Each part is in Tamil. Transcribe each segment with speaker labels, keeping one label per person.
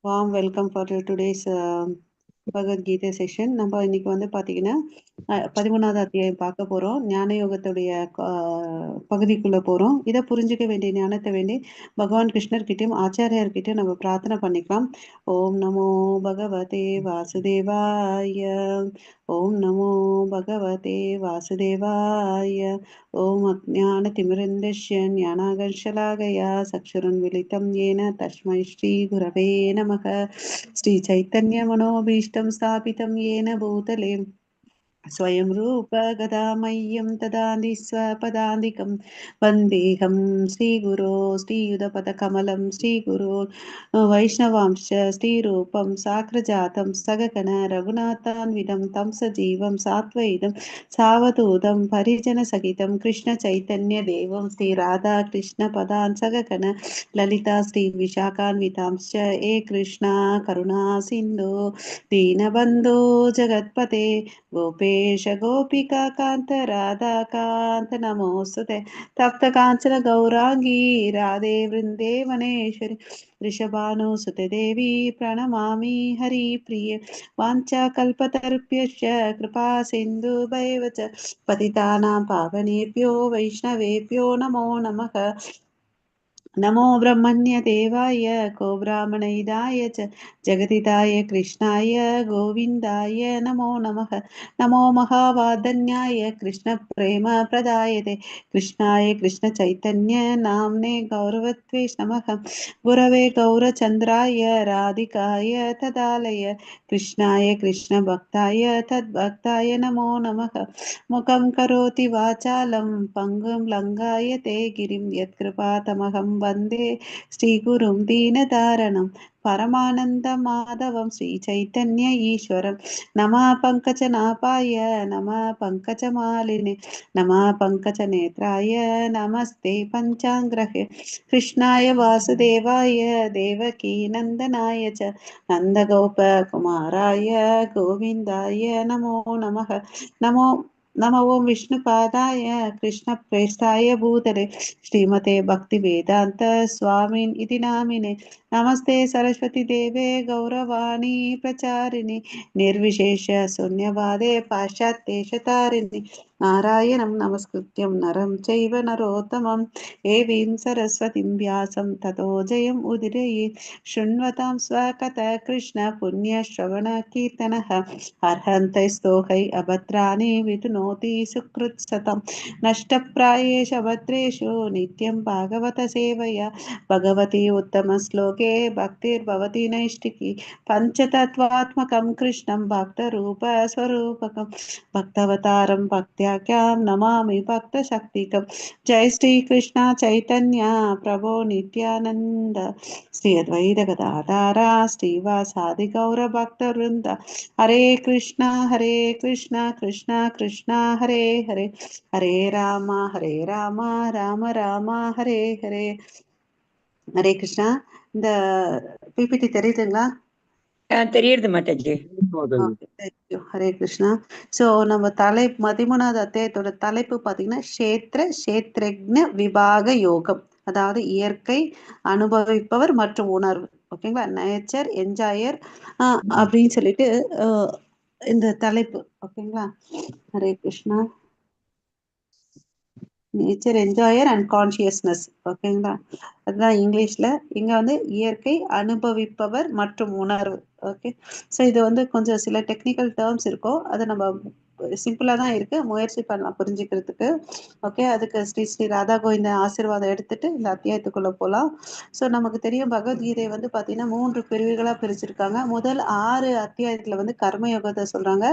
Speaker 1: Warm welcome for today's Bhagavad Gita session. நம்ம இன்னைக்கு வந்து பார்த்தீங்கன்னா 13வது அத்தியாயம் பார்க்க போகிறோம். ஞான யோகத்துடைய பகுதிக்குள்ளே போகிறோம். இதை புரிஞ்சுக்க வேண்டிய ஞானத்தை வேண்டி பகவான் கிருஷ்ணர்கிட்டையும் ஆச்சாரியார்கிட்டையும் நம்ம பிரார்த்தனை பண்ணிக்கலாம். ஓம் நமோ பகவதே வாசுதேவாய. ஓம் நமோ பகவதே வாசுதேவாய. ஓம் அஜ்ஞானதிமிரந்தஸ்ய ஞானாகர்ஷலாகயா சக்ஷுருன்மிலிதம் येन तस्मै श्रीगुरवे नमः. श्रीचैतन्यमनोभीष्टं स्थापितं येन भूतले स्वयं रूप गदामह्यं ददाति स्वपदान्तिकं वन्देऽहं श्रीगुरो श्रीयुधपदकमलं श्रीगुरो वैष्णवांश्च श्रीरूपं साग्रजातं सगगण रघुनाथान्वितं तं सजीवं सात्वैतं सावधूतं परिजनसहितं कृष्णचैतन्यदेवं श्रीराधाकृष्णपदान् सगगण ललिता श्रीविशाखान्वितांश्च हे कृष्णा करुणा सिन्धु दीनबन्धो जगत्पते गोपेश गोपिका कांत राधा कांत नमोस्तुते तप्त कांचन गौरांगी राधे वृंदेवनेश्वरी वृषभानुसुते देवी प्रणमामि हरिप्रिय वाञ्छाकल्पतरुभ्यश्च कृपा सिन्धुभैव च पतितानां पावनेभ्यो वैष्णवेभ्यो नमो नमः. नमो ब्रह्मण्य देवाय को ब्राह्मणहिताय च जगदिताय कृष्णाय गोविन्दाय नमो नमः. नमो महावादन्याय कृष्ण प्रेम प्रदायते कृष्णाय कृष्ण चैतन्य नाम्ने गौरवत्वे नमः. गुरवे गौरचन्द्राय राधिकाय तदालय कृष्णाय कृष्ण भक्ताय तद्भक्ताय नमो नमः. मुखं करोति वाचालं पङ्गुं लङ्घायते गिरिं यत्कृपातमहं वन्दे श्रीगुरुं दीनदारणं परमानन्दमाधवं श्रीचैतन्य ईश्वरं. नमः पङ्कजनाभाय नमः पङ्कजमालिने नमः पङ्कजनेत्राय नमस्ते पञ्चाङ्ग्रहे कृष्णाय वासुदेवाय देवकीनन्दनाय च नन्दगोपकुमाराय गोविन्दाय नमो नमः. नमो ओं विष्णुपादाय कृष्णप्रेष्ठाय भूतले श्रीमते भक्तिवेदान्त स्वामिन् इति नामिने. नमस्ते सरस्वती देवे गौरवाणी प्रचारिणि निर्विशेष शून्यवादे पाश्चात्येशतारिणि नारायणं नमस्कृत्यं नरं चैव नरोत्तमं देवीं सरस्वतीं व्यासं ततो जयम् उदीरयेत्. शृण्वतां स्वकथः कृष्ण पुण्यश्रवणकीर्तनः अर्हन्तैस्तोहै अभद्राणि विधुनोति सुकृत्सतं नष्टप्रायेष भद्रेषु नित्यं भागवत सेवया भगवती उत्तमश्लोके भक्तिर्भवति नैष्टिकी. पञ्चतत्त्वात्मकं कृष्णं भक्तरूपस्वरूपकं भक्तवतारं भक्त्याख्यां नमामि भक्तशक्तिकं. जय श्रीकृष्ण चैतन्य प्रभो नित्यानन्द श्री अद्वैत गदाधर श्रीवासादि गौरभक्तवृन्द. हरे कृष्णा कृष्णा कृष्णा हरे हरे हरे राम राम राम हरे हरे. ஹரே கிருஷ்ணா. இந்த பிபிடி தெரியுதுங்களா?
Speaker 2: தெரியுது மாதாஜி.
Speaker 1: ஹரே கிருஷ்ணா. சோ நம்ம 13வது அத்தியாயத்தோட தலைப்பு பாத்தீங்கன்னா கஷேத்ரஜ்ஞ விபாக யோகம், அதாவது இயற்கை, அனுபவிப்பவர் மற்றும் உணர்வு. ஓகேங்களா? நேச்சர் என்ஜாயர் அப்படின்னு சொல்லிட்டு இந்த தலைப்பு. ஓகேங்களா? Hare Krishna. Nature என்ஜாயர் and consciousness. ஓகேங்களா? அதுதான் இங்கிலீஷ்ல. இங்க வந்து இயற்கை, அனுபவிப்பவர் மற்றும் உணர்வு. ஓகே. ஸோ இது வந்து கொஞ்சம் சில டெக்னிக்கல் டேர்ம்ஸ் இருக்கும். அதை நம்ம சிம்பிளா தான் இருக்கு, முயற்சி பண்ணலாம் புரிஞ்சுக்கிறதுக்கு. ஓகே. அதுக்கு ஸ்ரீ ஸ்ரீ ராதா கோவிந்த ஆசீர்வாதம் எடுத்துட்டு இந்த அத்தியாயத்துக்குள்ள போகலாம். ஸோ நமக்கு தெரியும் பகவத்கீதை வந்து பாத்தீங்கன்னா 3 பிரிவுகளா பிரிச்சிருக்காங்க. முதல் 6 அத்தியாயத்துல வந்து கர்ம யோகத்தை சொல்றாங்க.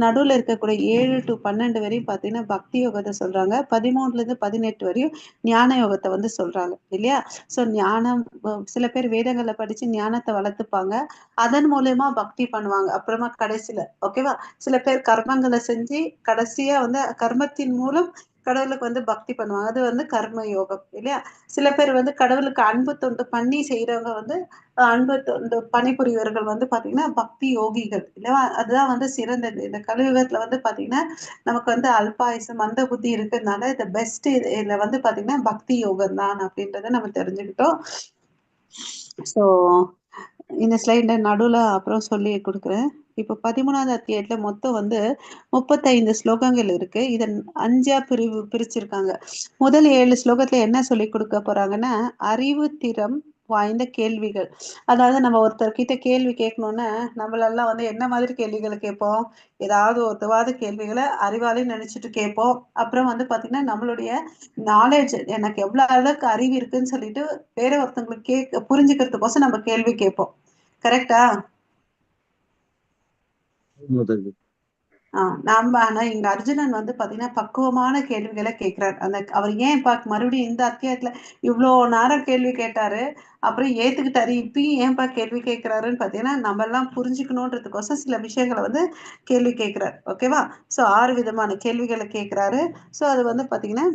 Speaker 1: நடுவுல இருக்கக்கூடிய 7 to 12 வரையும் பாத்தீங்கன்னா பக்தி யோகத்தை சொல்றாங்க. 13ல இருந்து 18 வரையும் ஞான யோகத்தை வந்து சொல்றாங்க இல்லையா? சோ ஞானம், சில பேர் வேதங்களை படிச்சு ஞானத்தை வளர்த்துப்பாங்க, அதன் மூலயமா பக்தி பண்ணுவாங்க. அப்புறமா கடைசியில ஓகேவா, சில பேர் கர்மங்களை செஞ்சு கடைசியா வந்து கர்மத்தின் மூலம் கடவுளுக்கு வந்து பக்தி பண்ணுவாங்க, அது வந்து கர்ம யோகம் இல்லையா? சில பேர் வந்து கடவுளுக்கு அன்பு தொண்டு பண்ணி செய்யறவங்க வந்து அன்பு தொண்டு பணிபுரியவர்கள் வந்து பாத்தீங்கன்னா பக்தி யோகிகள் இல்லையா? அதுதான் வந்து சிறந்தது. இந்த கலியுகத்துல வந்து பாத்தீங்கன்னா நமக்கு வந்து அல்பாயுசு மந்த புத்தி இருக்கிறதுனால இந்த பெஸ்ட் இதுல வந்து பாத்தீங்கன்னா பக்தி யோகம் தான் அப்படின்றத நம்ம தெரிஞ்சுக்கிட்டோம். ஸோ இந்த ஸ்லைட நடுவுல அப்புறம் சொல்லி கொடுக்குறேன். இப்போ 13வது அத்தியாயத்துல மொத்தம் வந்து 35 ஸ்லோகங்கள் இருக்கு. இத 5ஆ பிரிச்சிருக்காங்க. முதல் 7 ஸ்லோகத்துல என்ன சொல்லி கொடுக்க போறாங்கன்னா, அறிவு திறம் வாய்ந்த கேள்விகள். அதாவது நம்ம ஒருத்தர்கிட்ட கேள்வி கேட்கணும்னா நம்மளெல்லாம் வந்து என்ன மாதிரி கேள்விகளை கேட்போம்? ஏதாவது ஒருத்தவாத கேள்விகளை அறிவாளின்னு நினைச்சிட்டு கேட்போம். அப்புறம் வந்து பாத்தீங்கன்னா நம்மளுடைய நாலேஜ், எனக்கு எவ்வளவு அளவுக்கு அறிவு இருக்குன்னு சொல்லிட்டு வேற ஒருத்தவங்களுக்கு புரிஞ்சுக்கிறதுக்கோசம் நம்ம கேள்வி கேட்போம். கரெக்டா? நாம ஆனா இங்க அர்ஜுனன் வந்து பாத்தீங்கன்னா பக்குவமான கேள்விகளை கேட்கிறார். அவர் ஏன் மறுபடியும் இந்த அத்தியாயத்துல இவ்வளோ நேரம் கேள்வி கேட்டாரு, அப்புறம் ஏத்துக்கிட்டாரு, இப்பயும் ஏன்பா கேள்வி கேட்கிறாருன்னு பாத்தீங்கன்னா நம்ம எல்லாம் புரிஞ்சுக்கணுன்றதுக்கோசம் சில விஷயங்களை வந்து கேள்வி கேட்கிறார். ஓகேவா? சோ 6 விதமான கேள்விகளை கேட்கிறாரு. சோ அது வந்து பாத்தீங்கன்னா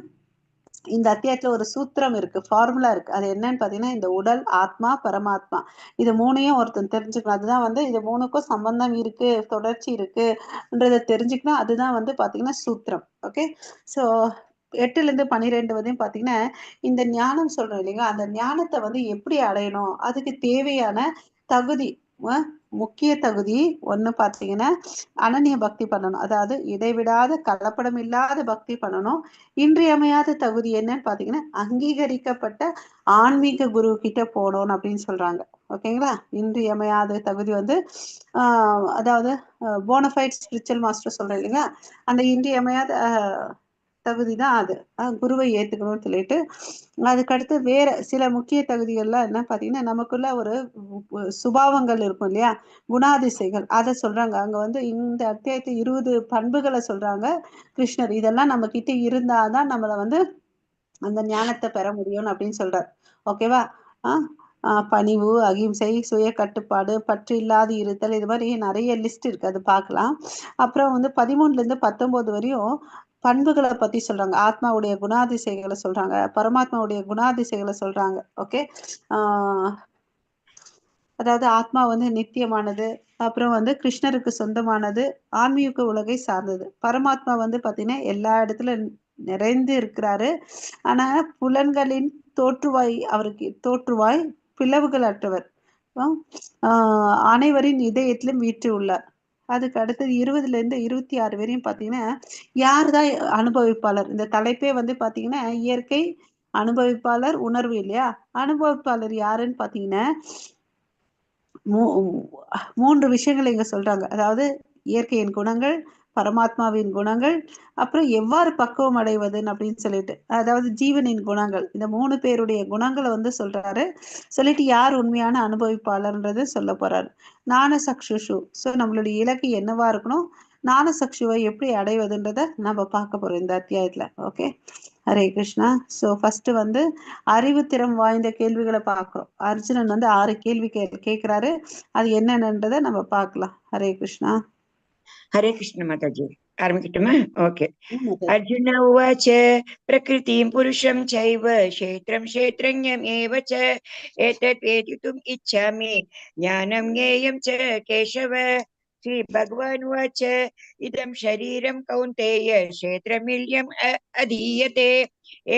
Speaker 1: இந்த அத்தியாயத்துல ஒரு சூத்திரம் இருக்கு, ஃபார்முலா இருக்கு. அது என்னன்னு பாத்தீங்கன்னா இந்த உடல், ஆத்மா, பரமாத்மா, இது மூணையும் ஒருத்தன் தெரிஞ்சுக்கணும். அதுதான் வந்து இது மூணுக்கும் சம்பந்தம் இருக்கு, தொடர்ச்சி இருக்குன்றத தெரிஞ்சுக்கணும். அதுதான் வந்து பாத்தீங்கன்னா சூத்திரம். ஓகே. சோ 8ல இருந்து 12 வரையும் பாத்தீங்கன்னா இந்த ஞானம் சொல்றோம் இல்லைங்களா, அந்த ஞானத்தை வந்து எப்படி அடையணும், அதுக்கு தேவையான தகுதி, முக்கிய தகுதி ஒண்ணு பாத்தீங்கன்னா அனன்ய பக்தி பண்ணணும். அதாவது இடைவிடாத கலப்படம் இல்லாத பக்தி பண்ணணும். இன்றியமையாத தகுதி என்னன்னு பாத்தீங்கன்னா அங்கீகரிக்கப்பட்ட ஆன்மீக குரு கிட்ட போகணும் அப்படின்னு சொல்றாங்க. ஓகேங்களா? இன்றியமையாத தகுதி வந்து அதாவது போனஃபைட் ஸ்பிரிச்சுவல் மாஸ்டர் சொல்றேன் இல்லைங்களா, அந்த இன்றியமையாத தகுதி தான் அது. குருவை ஏத்துக்கணும்னு சொல்லிட்டு அதுக்கடுத்து வேற சில முக்கிய தகுதிகள்லாம் என்ன பாத்தீங்கன்னா நமக்குள்ள ஒரு சுபாவங்கள் இருக்கும் இல்லையா, குணாதிசைகள், அதை சொல்றாங்க. அங்க வந்து இந்த அத்தியாயத்து 20 பண்புகளை சொல்றாங்க கிருஷ்ணர். இதெல்லாம் நம்ம கிட்ட இருந்தாதான் நம்மள வந்து அந்த ஞானத்தை பெற முடியும் அப்படின்னு சொல்றார். ஓகேவா? பணிவு, அகிம்சை, சுய கட்டுப்பாடு, பற்று இல்லாது இருத்தல், இது மாதிரி நிறைய லிஸ்ட் இருக்கு, அது பார்க்கலாம். அப்புறம் வந்து 13ல இருந்து 19 வரையும் பண்புகளை பத்தி சொல்றாங்க. ஆத்மாவுடைய குணாதிசைகளை சொல்றாங்க, பரமாத்மாவுடைய குணாதிசைகளை சொல்றாங்க. ஓகே. அதாவது ஆத்மா வந்து நித்தியமானது, அப்புறம் வந்து கிருஷ்ணருக்கு சொந்தமானது, ஆன்மீக உலகை சார்ந்தது. பரமாத்மா வந்து பாத்தீங்கன்னா எல்லா இடத்துல நிறைந்து இருக்கிறாரு. ஆனா புலன்களின் தோற்றுவாய், அவருக்கு தோற்றுவாய் பிளவுகள் அற்றவர், அனைவரின் இதயத்திலும் வீற்று உள்ளார். அதுக்கு அடுத்தது 20ல இருந்து 26 வரையும் பாத்தீங்கன்னா யாருதான் அனுபவிப்பாளர். இந்த தலைப்பே வந்து பாத்தீங்கன்னா இயற்கை, அனுபவிப்பாளர், உணர்வு இல்லையா? அனுபவிப்பாளர் யாருன்னு பாத்தீங்கன்னா 3 விஷயங்களை இங்க சொல்றாங்க. அதாவது இயற்கையின் குணங்கள், பரமாத்மாவின் குணங்கள், அப்புறம் எவ்வாறு பக்குவம் அடைவதுன்னு அப்படின்னு சொல்லிட்டு, அதாவது ஜீவனின் குணங்கள். இந்த 3 பேருடைய குணங்களை வந்து சொல்றாரு. சொல்லிட்டு யார் உண்மையான அனுபவிப்பாளர்ன்றது சொல்ல போறாரு. ஞான சக்ஷுஷு. ஸோ நம்மளுடைய இலக்கு என்னவா இருக்கணும், ஞான சக்ஷுவை எப்படி அடைவதுன்றத நம்ம பார்க்க போறோம் இந்த அத்தியாயத்துல. Okay. Hare Krishna. So first வந்து அறிவுத்திறம் வாய்ந்த கேள்விகளை பார்க்கிறோம். அர்ஜுனன் வந்து 6 கேள்வி கேட்கிறாரு. அது என்னன்றதை நம்ம பார்க்கலாம். ஹரே கிருஷ்ணா.
Speaker 2: हरे कृष्ण माताजी आरम्भिकट्टुमा ओके अर्जुन उवाच प्रकृतिं पुरुषं चैव क्षेत्रं क्षेत्रज्ञमेव च एतत् वेदितुम् इच्छामि ज्ञानं ज्ञेयं च केशव श्रीभगवान् उवाच इदं शरीरं कौन्तेय क्षेत्रमिल्यम् अधीयते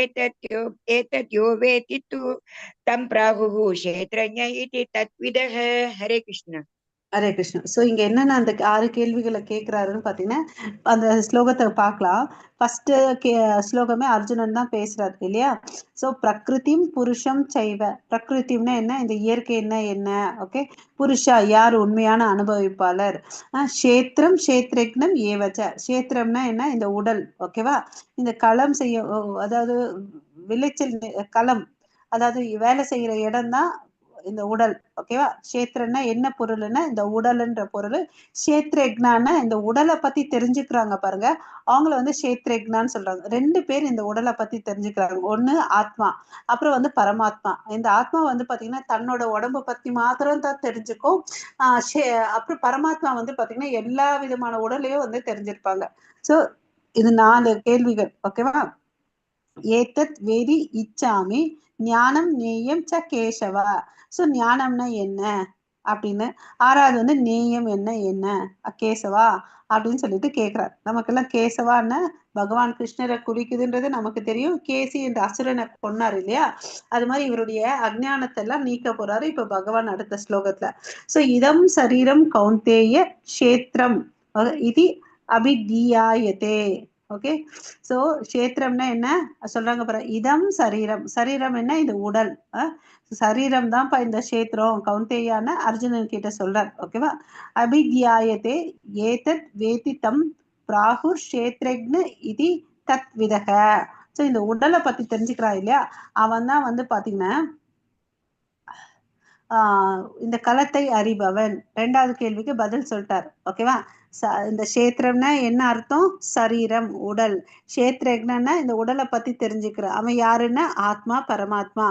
Speaker 2: एतत् यो वेत्ति तु तं प्राहुः क्षेत्रज्ञ इति तत्विदः हरे कृष्ण.
Speaker 1: ஹரே கிருஷ்ணா. ஸோ இங்க என்னென்ன அந்த 6 கேள்விகளை கேட்கிறாருன்னு பாத்தீங்கன்னா அந்த ஸ்லோகத்தை பார்க்கலாம். ஃபர்ஸ்ட் ஸ்லோகமே அர்ஜுனன் தான் பேசுறாரு இல்லையா? ஸோ பிரகிருதிம் புருஷம் சைவ. பிரகிருதிம்னா என்ன, இந்த இயற்கை என்ன. ஓகே. புருஷா யார் உண்மையான அனுபவிப்பாளர். கஷேத்திரம் கஷேத்ரஜ்ஞம் ஏவச்ச. கஷேத்திரம்னா என்ன, இந்த உடல். ஓகேவா? இந்த களம் செய்ய, அதாவது விளைச்சல் களம், அதாவது வேலை செய்யற இடம் தான் இந்த உடல். ஓகேவா? கஷேத்திரம்னா என்ன பொருள்னா இந்த உடல்ன்ற பொருள். கஷேத்ரஜ்ஞான்னா இந்த உடலை பத்தி தெரிஞ்சுக்கிறாங்க பாருங்க, அவங்கள வந்து கஷேத்ரஜ்ஞான்னு சொல்றாங்க. 2 பேர் இந்த உடலை பத்தி தெரிஞ்சுக்கிறாங்க. ஒண்ணு ஆத்மா, அப்புறம் வந்து பரமாத்மா. இந்த ஆத்மா வந்து பாத்தீங்கன்னா தன்னோட உடம்ப பத்தி மாத்திரம் தான் தெரிஞ்சுக்கும். அப்புறம் பரமாத்மா வந்து பாத்தீங்கன்னா எல்லா விதமான உடலையும் வந்து தெரிஞ்சிருப்பாங்க. சோ இது 4 கேள்விகள். ஓகேவா? ஏத்தத் வேதி இச்சாமி ஞானம் நேயம் ச கேசவா. ஸோ ஞானம்னா என்ன, அப்படின்னு. ஆறாவது வந்து நேயம் என்ன என்ன கேசவா அப்படின்னு சொல்லிட்டு கேட்கிறார். நமக்கெல்லாம் கேசவான்னு பகவான் கிருஷ்ணரை குறிக்குதுன்றது நமக்கு தெரியும். கேசி என்ற அசுரனை கொன்னார் இல்லையா, அது மாதிரி இவருடைய அஜ்ஞானத்தை எல்லாம் நீக்க போறாரு இப்ப பகவான் அடுத்த ஸ்லோகத்துல. சோ இதம் சரீரம் கௌந்தேய கஷேத்திரம் இது அபிதீயாயதே. ஓகே, சோ கஷேத்திரம்னா என்ன சொல்றாங்க பாரு, இதம் சரீரம், சரீரம் என்ன இந்த உடல், சரீரம் தான்ப்பா இந்த கஷேத்திரம் கௌந்தேயான அர்ஜுனன் கிட்ட சொல்றார். ஓகேவா, அபித்யாயதே ஏதத் வேதித்தம் பிராகுர் கஷேத்ரஜ்ன இது தத் விதக. சோ இந்த உடலை பத்தி தெரிஞ்சுக்கிறா இல்லையா, அவன் தான் வந்து பாத்தீங்கன்னா இந்த களத்தை அறிபவன். ரெண்டாவது கேள்விக்கு பதில் சொல்லிட்டார். ஓகேவா, இந்த கஷேத்திரம்னா என்ன அர்த்தம், சரீரம் உடல், கஷேத்ரஜ்னா இந்த உடலை பத்தி தெரிஞ்சுக்கிற அவன் யாருன்னா ஆத்மா பரமாத்மா.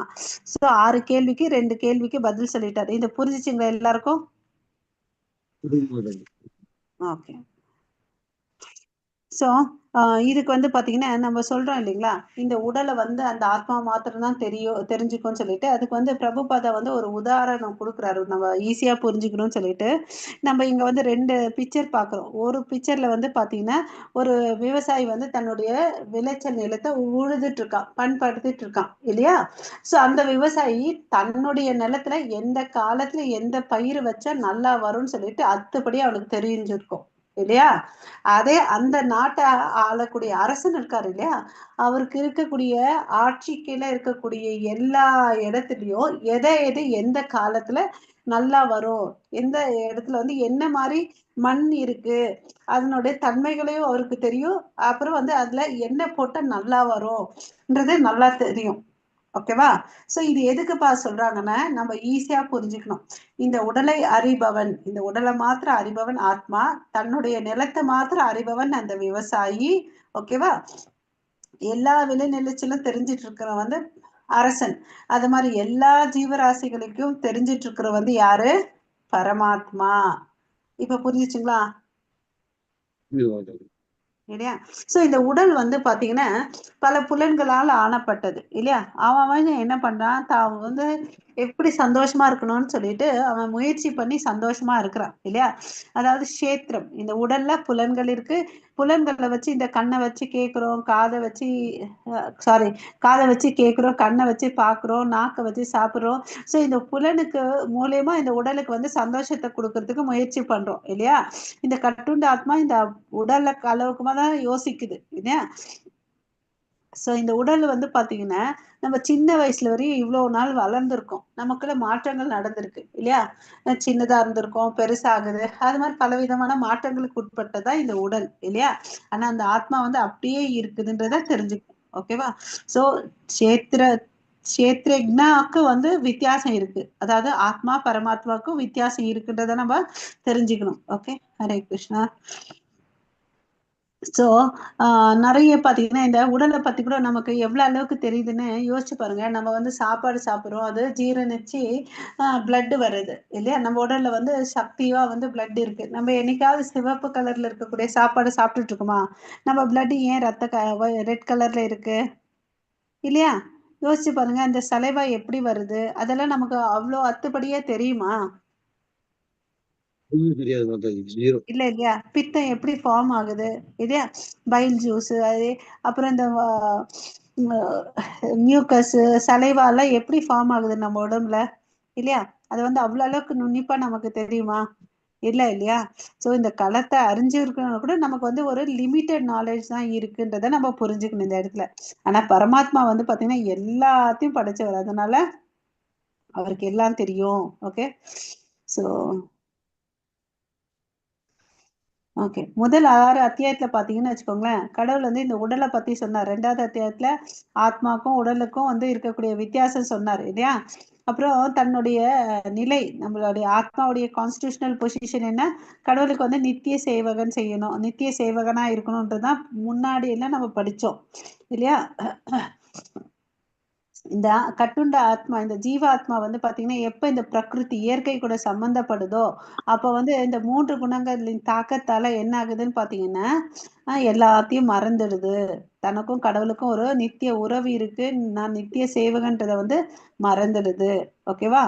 Speaker 1: சோ 6 கேள்விக்கு 2 கேள்விக்கு பதில் சொல்லிட்டாரு. இந்த புரிஞ்சுச்சுங்களா எல்லாருக்கும்? ஓகே, ஸோ இதுக்கு வந்து பார்த்தீங்கன்னா நம்ம சொல்கிறோம் இல்லைங்களா, இந்த உடலை வந்து அந்த ஆத்மா மாத்திரம் தான் தெரிஞ்சுக்கும்னு சொல்லிட்டு, அதுக்கு வந்து பிரபுபாதா வந்து ஒரு உதாரணம் கொடுக்குறாரு நம்ம ஈஸியாக புரிஞ்சுக்கணும்னு சொல்லிட்டு. நம்ம இங்கே வந்து 2 பிக்சர் பார்க்குறோம். ஒரு பிக்சரில் வந்து பார்த்தீங்கன்னா ஒரு விவசாயி வந்து தன்னுடைய விளைச்சல் நிலத்தை உழுதுட்டு இருக்கான், பண்படுத்திட்டு இருக்கான் இல்லையா. ஸோ அந்த விவசாயி தன்னுடைய நிலத்துல எந்த காலத்துல எந்த பயிர் வச்சா நல்லா வரும்னு சொல்லிட்டு அத்துப்படி அவனுக்கு தெரிஞ்சிருக்கும் இல்லையா. அதே அந்த நாட்டை ஆளக்கூடிய அரசன் இருக்காரு இல்லையா, அவருக்கு இருக்கக்கூடிய ஆட்சிக்குள்ள இருக்கக்கூடிய எல்லா இடத்துலயும் எது எந்த காலத்துல நல்லா வரும், எந்த இடத்துல வந்து என்ன மாதிரி மண் இருக்கு, அதனுடைய தன்மைகளையும் அவருக்கு தெரியும். அப்புறம் வந்து அதுல என்ன போட்டா நல்லா வரும்ன்றது நல்லா தெரியும். ஓகேவா, சோ இது எதுக்குப்பா சொல்றாங்கன்னா நம்ம ஈஸியா புரிஞ்சுக்கணும். இந்த உடலை அறிபவன், இந்த உடலை மாத்திர அறிபவன் ஆத்மா, தன்னுடைய நிலத்தை மாத்திர அறிபவன் அந்த விவசாயி. ஓகேவா, எல்லா விளைநிலச்சிலும் தெரிஞ்சிட்டு இருக்கிற வந்து அரசன். அது மாதிரி எல்லா ஜீவராசிகளுக்கும் தெரிஞ்சிட்டு இருக்கிற வந்து யாரு, பரமாத்மா. இப்ப புரிஞ்சுச்சுங்களா இல்லையா. சோ இந்த உடல் வந்து பாத்தீங்கன்னா பல புலன்களால் ஆனப்பட்டது இல்லையா. அவன் என்ன பண்றான், தான் வந்து எப்படி சந்தோஷமா இருக்கணும்னு சொல்லிட்டு அவன் முயற்சி பண்ணி சந்தோஷமா இருக்கிறான் இல்லையா. அதாவது கஷேத்திரம், இந்த உடல்ல புலன்கள் இருக்கு. புலன்களை வச்சு இந்த கண்ணை வச்சு கேட்கிறோம், காதை வச்சு காதை வச்சு கேட்கிறோம், கண்ணை வச்சு பார்க்குறோம், நாக்கை வச்சு சாப்பிட்றோம். ஸோ இந்த புலனுக்கு மூலியமா இந்த உடலுக்கு வந்து சந்தோஷத்தை கொடுக்கறதுக்கு முயற்சி பண்றோம் இல்லையா. இந்த கட்டுண்ட ஆத்மா இந்த உடல்ல அளவுக்குமா தான் யோசிக்குது இல்லையா. ஸோ இந்த உடல் வந்து பாத்தீங்கன்னா நம்ம சின்ன வயசுல வரையும் இவ்வளவு நாள் வளர்ந்துருக்கோம், நமக்குள்ள மாற்றங்கள் நடந்திருக்கு இல்லையா. சின்னதா இருந்திருக்கோம், பெருசாகுது, அது மாதிரி பல விதமான மாற்றங்களுக்கு உட்பட்டதா இந்த உடல் இல்லையா. ஆனா அந்த ஆத்மா வந்து அப்படியே இருக்குதுன்றத தெரிஞ்சுக்கணும். ஓகேவா, ஸோ கஷேத்ரஜ்னாக்கு வந்து வித்தியாசம் இருக்கு, அதாவது ஆத்மா பரமாத்மாவுக்கும் வித்தியாசம் இருக்குன்றத நம்ம தெரிஞ்சுக்கணும். ஓகே, ஹரே கிருஷ்ணா. ஸோ நிறைய பார்த்தீங்கன்னா இந்த உடலை பற்றி கூட நமக்கு எவ்வளோ அளவுக்கு தெரியுதுன்னு யோசிச்சு பாருங்க. நம்ம வந்து சாப்பாடு சாப்பிட்றோம், அது ஜீரணிச்சு பிளட் வருது இல்லையா. நம்ம உடல்ல வந்து சக்தியா வந்து பிளட் இருக்கு. நம்ம என்னைக்காவது சிவப்பு கலர்ல இருக்கக்கூடிய சாப்பாடு சாப்பிட்டுட்டு இருக்கோமா, நம்ம பிளட் ஏன் ரெட் கலர்ல இருக்கு இல்லையா. யோசிச்சு பாருங்க, அந்த சலைவா எப்படி வருது, அதெல்லாம் நமக்கு அவ்வளோ அத்துப்படியே தெரியுமா? இல்ல இல்லையா. பித்தம் எப்படி ஃபார்ம் ஆகுது இல்லையா, பைல் ஜூஸ் அது, அப்புறம் இந்த மியூக்கஸ் சலைவாலாம் எப்படி ஃபார்ம் ஆகுது நம்ம உடம்புல இல்லையா. அது வந்து அவ்வளவு அளவுக்கு நுண்ணிப்பா நமக்கு தெரியுமா, இல்ல இல்லையா. சோ இந்த களத்தை அறிஞ்சிருக்கணும் கூட நமக்கு வந்து ஒரு லிமிட்டட் நாலேஜ் தான் இருக்குன்றத நம்ம புரிஞ்சுக்கணும் இந்த இடத்துல. ஆனா பரமாத்மா வந்து பாத்தீங்கன்னா எல்லாத்தையும் படைச்சவர், அதனால அவருக்கு எல்லாம் தெரியும். ஓகே, சோ ஓகே, முதல் 6 அத்தியாயத்துல பாத்தீங்கன்னு வச்சுக்கோங்களேன், கடவுள் வந்து இந்த உடலை பத்தி சொன்னார். 2வது அத்தியாயத்துல ஆத்மாக்கும் உடலுக்கும் வந்து இருக்கக்கூடிய வித்தியாசம் சொன்னார் இல்லையா. அப்புறம் தன்னுடைய நிலை, நம்மளுடைய ஆத்மாவுடைய கான்ஸ்டிடியூஷனல் பொசிஷன் என்ன, கடவுளுக்கு வந்து நித்திய சேவகன் செய்யணும், நித்திய சேவகனா இருக்கணும்ன்றதுதான் முன்னாடி எல்லாம் நம்ம படிச்சோம் இல்லையா. இந்த கட்டுண்ட ஆத்மா, இந்த ஜீவ ஆத்மா வந்து பாத்தீங்கன்னா எப்ப இந்த பிரகிருதி இயற்கை கூட சம்பந்தப்படுதோ அப்ப வந்து இந்த 3 குணங்களின் தாக்கத்தால என்ன ஆகுதுன்னு பாத்தீங்கன்னா எல்லாத்தையும் மறந்துடுது. தனக்கும் கடவுளுக்கும் ஒரு நித்திய உறவு இருக்கு, நான் நித்திய சேவகன்றத வந்து மறந்துடுது. ஓகேவா?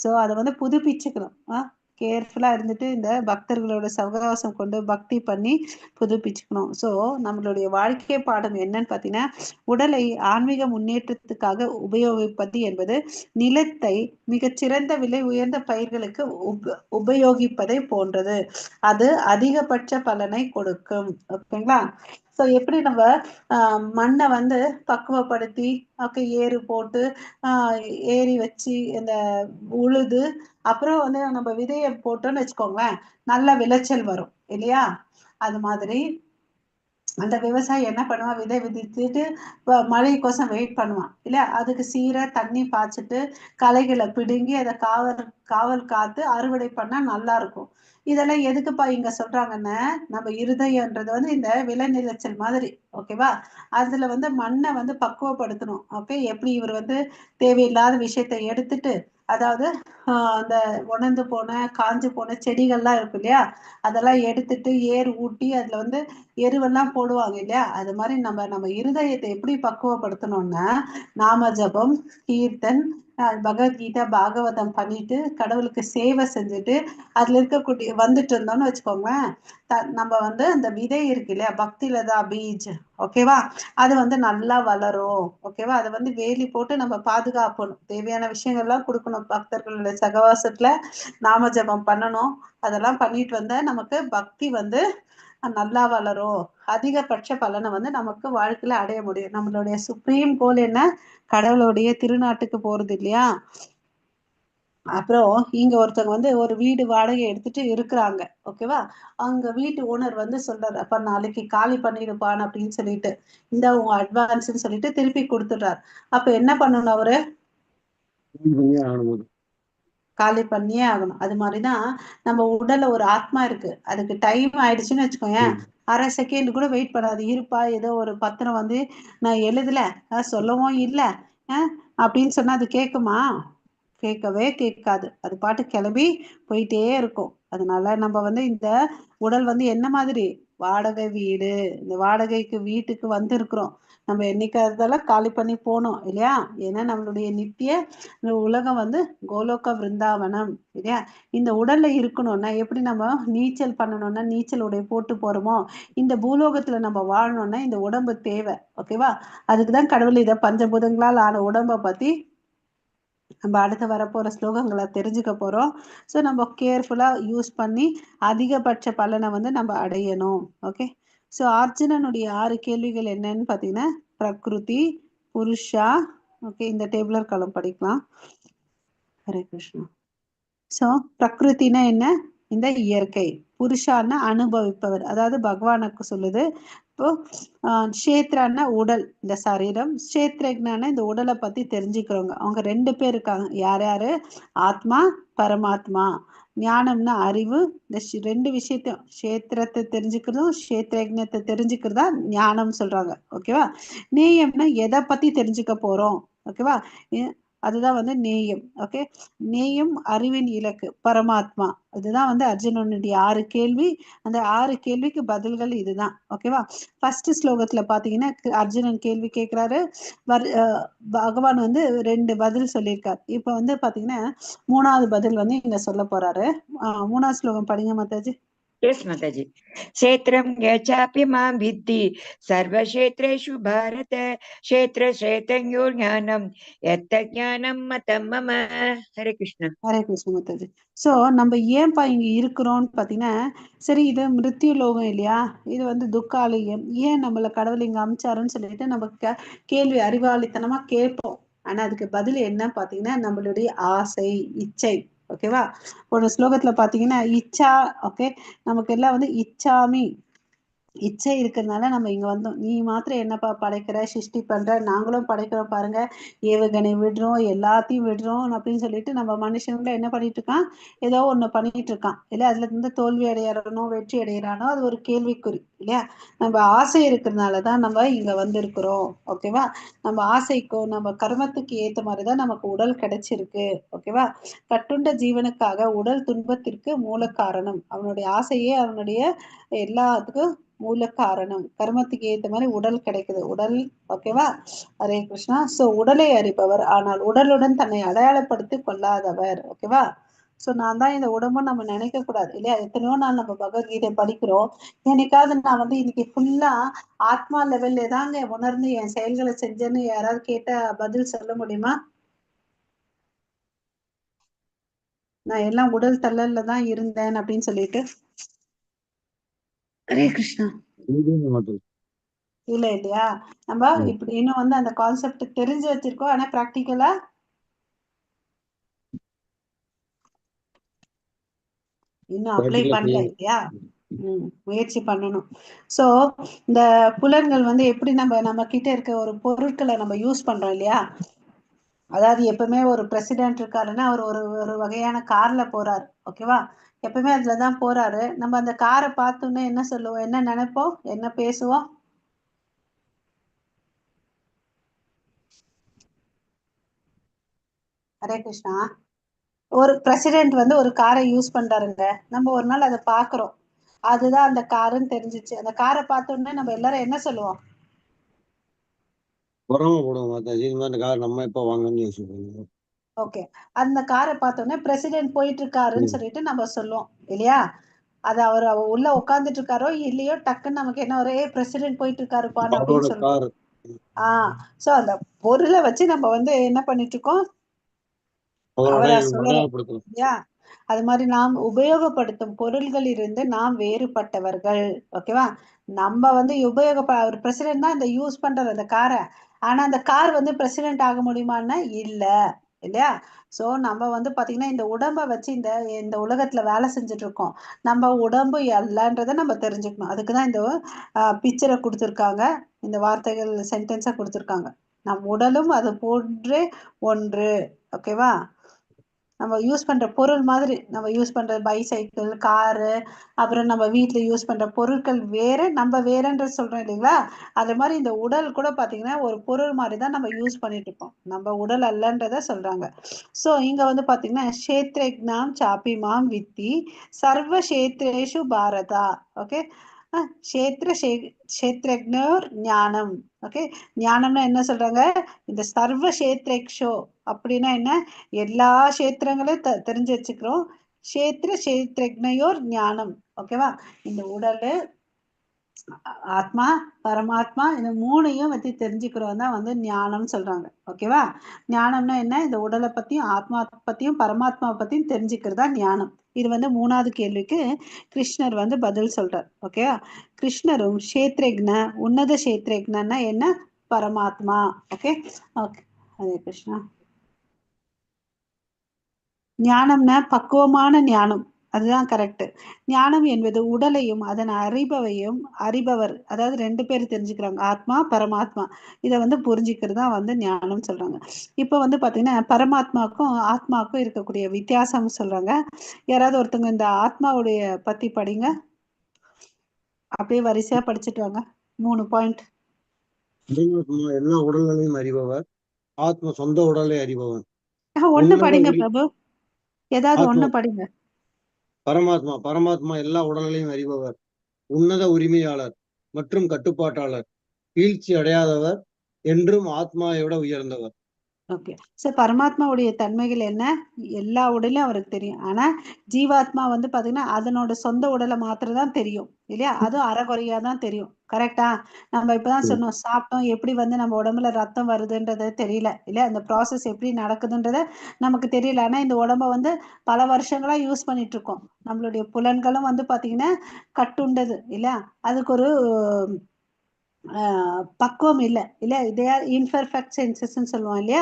Speaker 1: ஸோ அதை வந்து புதுப்பிச்சுக்கணும். கேர்ஃபுல்லா இருந்துட்டு இந்த பக்தர்களோட சகவாசம் கொண்டு பக்தி பண்ணி புதுப்பிச்சுக்கணும். ஸோ நம்மளுடைய வாழ்க்கை பாடம் என்னன்னு பார்த்தீங்கன்னா, உடலை ஆன்மீக முன்னேற்றத்துக்காக உபயோகிப்பது என்பது நிலத்தை மிகச்சிறந்த விலை உயர்ந்த பயிர்களுக்கு உபயோகிப்பதை போன்றது. அது அதிகபட்ச பலனை கொடுக்கும். ஓகேங்களா? ஸோ எப்படி நம்ம மண்ணை வந்து பக்குவப்படுத்தி ஏறு போட்டு ஏரி வச்சு இந்த உழுது அப்புறம் வந்து நம்ம விதையை போட்டோம்னு வச்சுக்கோங்களேன், நல்ல விளைச்சல் வரும் இல்லையா? அது மாதிரி அந்த விவசாயி என்ன பண்ணுவான், விதை விதிச்சுட்டு மழைக்கோசம் வெயிட் பண்ணுவான் இல்லையா? அதுக்கு சீரா தண்ணி பாய்ச்சிட்டு களைகளை பிடுங்கி அதை காவல் காத்து அறுவடை பண்ணா நல்லா இருக்கும். இதெல்லாம் எதுக்குப்பா இங்க சொல்றாங்கன்னா, நம்ம இருதயன்றது வந்து இந்த விளைநிலச்சல் மாதிரி. ஓகேவா? அதுல வந்து மண்ணை வந்து பக்குவப்படுத்தணும். ஓகே, எப்படி இவர் வந்து தேவையில்லாத விஷயத்தை எடுத்துட்டு, அதாவது அந்த உணர்ந்து போன காஞ்சு போன செடிகள்லாம் இருக்கு இல்லையா, அதெல்லாம் எடுத்துட்டு ஏர் ஊட்டி அதுல வந்து எருவெல்லாம் போடுவாங்க இல்லையா? அது மாதிரி நம்ம இருதயத்தை எப்படி பக்குவப்படுத்தணும்னா, நாம ஜபம், கீர்த்தன், பகவத்கீதா பாகவதம் பண்ணிட்டு கடவுளுக்கு சேவை செஞ்சுட்டு அதுல இருக்கக்கூடிய வந்துட்டு இருந்தோம்னு வச்சுக்கோங்களேன், நம்ம வந்து அந்த விதை இருக்கு இல்லையா, பக்திலதா பீஜ். ஓகேவா? அது வந்து நல்லா வளரும். ஓகேவா? அதை வந்து வேலி போட்டு நம்ம பாதுகாக்கணும். தேவையான விஷயங்கள்லாம் கொடுக்கணும். பக்தர்களுடைய சகவாசத்துல நாம ஜபம் பண்ணணும். அதெல்லாம் பண்ணிட்டு வந்தா நமக்கு பக்தி வந்து நல்லா வளரும். அதிகபட்ச பலனை வந்து நமக்கு வாழ்க்கையில அடைய முடியும். நம்மளுடைய சுப்ரீம் கோல் என்ன? கடவுளுடைய திருநாட்டுக்கு போறது இல்லையா? அப்புறம் இங்க ஒருத்தவங்க வந்து ஒரு வீடு வாடகை எடுத்துட்டு இருக்கிறாங்க. ஓகேவா? அங்க வீட்டு ஓனர் வந்து சொல்றாரு, அப்ப நாளைக்கு காலி பண்ணிருப்பான் அப்படின்னு சொல்லிட்டு, இந்த உங்க அட்வான்ஸ்ன்னு சொல்லிட்டு திருப்பி கொடுத்துடுறாரு. அப்ப என்ன பண்ணணும் அவரு? காலி பண்ணியே ஆகணும். அது மாதிரிதான் நம்ம உடல்ல ஒரு ஆத்மா இருக்கு. அதுக்கு டைம் ஆயிடுச்சுன்னு வச்சுக்கோங்க, அரை செகண்ட் கூட வெயிட் பண்ணாது. இருப்பா, ஏதோ ஒரு பத்திரம் வந்து நான் எழுதல, சொல்லவும் இல்லை அப்படின்னு சொன்னா அது கேட்குமா? கேட்கவே கேட்காது. அது பாட்டு கிளம்பி போயிட்டே இருக்கும். அதனால நம்ம வந்து இந்த உடல் வந்து என்ன மாதிரி வாடகை வீடு, இந்த வாடகைக்கு வீட்டுக்கு வந்து இருக்கிறோம். நம்ம என்னைக்காவதெல்லாம் காலி பண்ணி போனோம் இல்லையா? ஏன்னா நம்மளுடைய நித்திய உலகம் வந்து கோலோக விருந்தாவனம் இல்லையா? இந்த உடல்ல இருக்கணும்னா எப்படி நம்ம நீச்சல் பண்ணணும்னா நீச்சல் உடை போட்டு போறோமோ, இந்த பூலோகத்துல நம்ம வாழணும்னா இந்த உடம்பு தேவை. ஓகேவா? அதுக்குதான் கடவுள் இதை பஞ்சபூதங்களால் ஆன உடம்பை பத்தி நம்ம அடுத்து வரப்போற ஸ்லோகங்களை தெரிஞ்சுக்க போறோம். ஸோ நம்ம கேர்ஃபுல்லா யூஸ் பண்ணி அதிகபட்ச பலனை வந்து நம்ம அடையணும். ஓகே, ஸோ அர்ஜுனனுடைய 6 கேள்விகள் என்னன்னு பார்த்தீங்கன்னா, பிரகிருதி, புருஷா. ஓகே, இந்த டேபிளர் காலம் படிக்கலாம். ஹரே கிருஷ்ணா. ஸோ பிரகிருத்தினா என்ன? இந்த இயற்கை. புருஷான்னா அனுபவிப்பவர், அதாவது பகவானுக்கு சொல்லுது. இப்போ க்ஷேத்ரான்னா உடல், இந்த சரீரம். க்ஷேத்ரஜ்ஞான இந்த உடலை பத்தி தெரிஞ்சுக்கிறவங்க. அவங்க 2 பேர் இருக்காங்க. யார் யாரு? ஆத்மா, பரமாத்மா. ஞானம்னா அறிவு. இந்த 2 விஷயத்தையும், க்ஷேத்திரத்தை தெரிஞ்சுக்கிறதும் க்ஷேத்ரஜ்ஞத்தை தெரிஞ்சுக்கிறதா ஞானம் சொல்றாங்க. ஓகேவா? நேயம்னா எதை பத்தி தெரிஞ்சுக்க போறோம். ஓகேவா? அதுதான் வந்து நேயம். ஓகே, நேயம் அறிவின் இலக்கு பரமாத்மா. இதுதான் வந்து அர்ஜுனனுடைய 6 கேள்வி. அந்த 6 கேள்விக்கு பதில்கள் இதுதான். ஓகேவா? ஃபர்ஸ்ட் ஸ்லோகத்துல பாத்தீங்கன்னா அர்ஜுனன் கேள்வி கேட்கிறாரு, பகவான் வந்து 2 பதில் சொல்லியிருக்காரு. இப்ப வந்து பாத்தீங்கன்னா 3வது பதில் வந்து இங்க சொல்ல போறாரு. 3வது ஸ்லோகம் படிங்க Mataji.
Speaker 2: Yes, Mataji. Kshetram yachapi mam viddhi sarvashetreshu bharata kshetra kshetrajño jnanam yatta jnanam matam mama. Hare Krishna.
Speaker 1: Hare Krishna Mataji. So நம்ம ஏன்பா இங்க இருக்கிறோம்னு பார்த்தீங்கன்னா, சரி இது மிருத்யு லோகம் இல்லையா, இது வந்து துக்காலயம், ஏன் நம்மளை கடவுள் இங்க அமிச்சாருன்னு சொல்லிட்டு நம்ம கேள்வி அறிவாளித்தனமா கேட்போம். ஆனா அதுக்கு பதில் என்ன பார்த்தீங்கன்னா, நம்மளுடைய ஆசை, இச்சை. ஓகேவா? ஒரு ஸ்லோகத்துல பார்த்தீங்கன்னா இச்சா. ஓகே, நமக்கு எல்லாம் வந்து இச்சாமி இச்சை இருக்கிறதுனால நம்ம இங்க வந்தோம். நீ மாத்திரம் என்னப்பா படைக்கிற, சிருஷ்டி பண்ற, நாங்களும் படைக்கிறோம் பாருங்க, ஏவுகணை விடுறோம், எல்லாத்தையும் விடுறோம் அப்படின்னு சொல்லிட்டு நம்ம மனுஷங்களை என்ன பண்ணிட்டு இருக்கான், ஏதோ ஒண்ணு பண்ணிட்டு இருக்கான் இல்லையா? அதுல இருந்து தோல்வி அடையறானோ வெற்றி அடையறானோ அது ஒரு கேள்விக்குறி இல்லையா? நம்ம ஆசை இருக்கிறதுனாலதான் நம்ம இங்க வந்திருக்கிறோம். ஓகேவா? நம்ம ஆசைக்கும் நம்ம கர்மத்துக்கு ஏத்த மாதிரிதான் நமக்கு உடல் கிடைச்சிருக்கு. ஓகேவா? கட்டுண்ட ஜீவனுக்காக உடல் துன்பத்திற்கு மூல காரணம் அவனுடைய ஆசையே, அவனுடைய எல்லாத்துக்கும் மூல காரணம். கர்மத்துக்கு ஏத்த மாதிரி உடல் கிடைக்குது. உடல் ஓகேவா? ஹரே கிருஷ்ணா. சோ உடலை அறிபவர், ஆனால் உடலுடன் தன்னை அடையாளப்படுத்திக் கொள்ளாதவர். ஓகேவா? சோ நான் தான் இந்த உடம்புன்னு நம்ம நினைக்க கூடாது இல்லையா? எத்தனையோ நாள் நம்ம பகவத்கீதை படிக்கிறோம். என்னைக்காவது நான் வந்து இன்னைக்கு ஃபுல்லா ஆத்மா லெவல்ல தாங்க உணர்ந்து என் செயல்களை செஞ்சேன்னு யாராவது கேட்டா பதில் சொல்ல முடியுமா? நான் எல்லாம் உடல் தள்ளல்ல தான் இருந்தேன் அப்படின்னு சொல்லிட்டு. ஹரே கிருஷ்ணா. இல்ல இல்லையா? நம்ம இப்படி இன்னும் வந்து அந்த கான்செப்ட் தெரிஞ்சு வச்சிருக்கோம், ஆனா பிராக்டிக்கலா இன்னும் அப்ளை பண்ணல இல்லையா? முயற்சி பண்ணணும். சோ இந்த புலன்கள் வந்து எப்படி நம்ம கிட்ட இருக்க ஒரு பொருட்களை நம்ம யூஸ் பண்றோம் இல்லையா? அதாவது எப்பவுமே ஒரு பிரசிடென்ட் இருக்காருன்னா அவர் ஒரு ஒரு வகையான கார்ல போறாரு. ஓகேவா? எப்பவுமே அதுலதான் போறாரு. நம்ம அந்த காரை பார்த்தோன்னே என்ன சொல்லுவோம், என்ன நினைப்போம், என்ன பேசுவோம்? ஹரே கிருஷ்ணா. ஒரு பிரசிடென்ட் வந்து ஒரு காரை யூஸ் பண்றாருங்க. நம்ம ஒரு நாள் அதை பாக்குறோம். அதுதான் அந்த காருன்னு தெரிஞ்சிச்சு. அந்த காரை பார்த்தோன்னே நம்ம எல்லாரும் என்ன சொல்லுவோம்?
Speaker 3: பொறாமப்படுவோம் மாதாஜி. இந்த மாதிரி கார் நம்ம எப்ப வாங்கணும்னு யோசிப்போம்.
Speaker 1: ஓகே. அந்த காரை பார்த்தோன்னே பிரசிடென்ட் போயிட்டு இருக்காருன்னு சொல்லிட்டு நம்ம சொல்லுவோம் இல்லையா? அது அவர் உள்ள உட்கார்ந்துட்டு இருக்காரோ இல்லையோ, டக்குன்னு நமக்கு என்ன ஒரு பிரசிடென்ட் போயிட்டு இருக்காருப்பான்னு அப்படின்னு சொல்லுவோம். சோ அந்த பொருளை வச்சு நம்ம வந்து என்ன பண்ணிட்டு இருக்கோம், அவரை சொல்லுறோம் இல்லையா? அது மாதிரி நாம் உபயோகப்படுத்தும் பொருள்கள் இருந்து நாம் வேறுபட்டவர்கள். ஓகேவா? நம்ம வந்து ஒரு பிரசிடென்ட் தான் இந்த யூஸ் பண்றது அந்த காரை. ஆனா அந்த கார் வந்து பிரசிடென்ட் ஆக முடியுமான்னா இல்ல இல்லையா? சோ நம்ம வந்து பாத்தீங்கன்னா இந்த உடம்ப வச்சு இந்த இந்த உலகத்துல வேலை செஞ்சுட்டு இருக்கோம். நம்ம உடம்பு அல்லன்றதை நம்ம தெரிஞ்சுக்கணும். அதுக்குதான் இந்த பிக்சரை கொடுத்துருக்காங்க, இந்த வார்த்தைகள் சென்டென்ஸா கொடுத்துருக்காங்க. நம் உடலும் அது போன்றே ஒன்று. ஓகேவா? நம்ம யூஸ் பண்ற பொருள் மாதிரி, நம்ம யூஸ் பண்ற பைசைக்கிள், காரு, அப்புறம் நம்ம வீட்டுல யூஸ் பண்ற பொருட்கள் வேற, நம்ம வேறன்ற சொல்றோம் இல்லைங்களா? அது மாதிரி இந்த உடல் கூட பாத்தீங்கன்னா ஒரு பொருள் மாதிரிதான் நம்ம யூஸ் பண்ணிட்டு இருக்கோம். நம்ம உடல் அல்லன்றத சொல்றாங்க. சோ இங்க வந்து பாத்தீங்கன்னா கஷேத்ரஜ்ஞாம் சாப்பி மாம் வித்தி சர்வ கஷேத்ரேஷு பாரதா. ஓகே. கஷேத்ரஜ்ஞர் ஞானம். ஓகே. ஞானம்னா என்ன சொல்றாங்க, இந்த சர்வ கஷேத்ரேக்ஷோ அப்படின்னா என்ன, எல்லா கஷேத்திரங்களையும் தெரிஞ்சு வச்சுக்கிறோம். கஷேத்ரஜ்ஞயோர் ஞானம். ஓகேவா? இந்த உடல், ஆத்மா, பரமாத்மா, இந்த மூணையும் பத்தி தெரிஞ்சுக்கிறோம் தான் வந்து ஞானம் சொல்றாங்க. ஓகேவா? ஞானம்னா என்ன, இந்த உடலை பத்தியும் ஆத்மா பத்தியும் பரமாத்மாவை பத்தியும் தெரிஞ்சுக்கிறதா ஞானம். இது வந்து மூணாவது கேள்விக்கு கிருஷ்ணர் வந்து பதில் சொல்றார். ஓகேவா? கிருஷ்ணரும் கஷேத்ரஜ்ஞ, உன்னத கஷேத்ரஜ்ஞன்னா என்ன, பரமாத்மா. ஓகே. ஓகே. ஹரே கிருஷ்ணா. ஞானம்னா பக்குவமான ஞானம், அதுதான் கரெக்ட். ஞானம் என்பது உடலையும் அதன் அறிபவர், அதாவது ரெண்டு பேர் தெரிஞ்சுக்கிறாங்க, ஆத்மா பரமாத்மா. இதை வந்து புரிஞ்சுக்கிறதா வந்து ஞானம் சொல்றாங்க. இப்ப வந்து பாத்தீங்கன்னா பரமாத்மாக்கும் ஆத்மாக்கும் இருக்கக்கூடிய வித்தியாசம் சொல்றாங்க. யாராவது ஒருத்தவங்க இந்த ஆத்மாவுடைய பத்தி படிங்க, அப்படியே வரிசையா படிச்சுட்டு வாங்க. 3 பாயிண்ட்.
Speaker 3: எல்லா உடல்களையும் அறிபவர், ஆத்மா சொந்த உடலை அறிபவன்.
Speaker 1: ஒண்ணு படிங்க பிரபு, ஏதாவது ஒண்ணு படிங்க.
Speaker 3: பரமாத்மா எல்லா உடல்களையும் அறிபவர், உன்னத உரிமையாளர் மற்றும் கட்டுப்பாட்டாளர், வீழ்ச்சி அடையாதவர், என்றும் ஆத்மாவை விட உயர்ந்தவர்.
Speaker 1: ஓகே. சோ பரமாத்மாவுடைய தன்மைகள் என்ன, எல்லா உடலையும் அவருக்கு தெரியும். ஆனா ஜீவாத்மா வந்து பாத்தீங்கன்னா அதனோட சொந்த உடலை மாத்திரம் தான் தெரியும் இல்லையா? அதுவும் அறகுறையா தான் தெரியும். கரெக்டா? நம்ம இப்பதான் சொன்னோம், சாப்பிட்டோம், எப்படி வந்து நம்ம உடம்புல ரத்தம் வருதுன்றது தெரியல இல்லையா? அந்த ப்ராசஸ் எப்படி நடக்குதுன்றத நமக்கு தெரியல. ஆனா இந்த உடம்ப வந்து பல வருஷங்களா யூஸ் பண்ணிட்டு இருக்கோம். நம்மளுடைய புலன்களும் வந்து பாத்தீங்கன்னா கட்டுண்டது இல்லையா? அதுக்கு ஒரு பக்குவம் இல்லை இல்லையா? இதே இன்பர்ஃபெக்ட் சென்சஸ்ன்னு சொல்லுவோம் இல்லையா?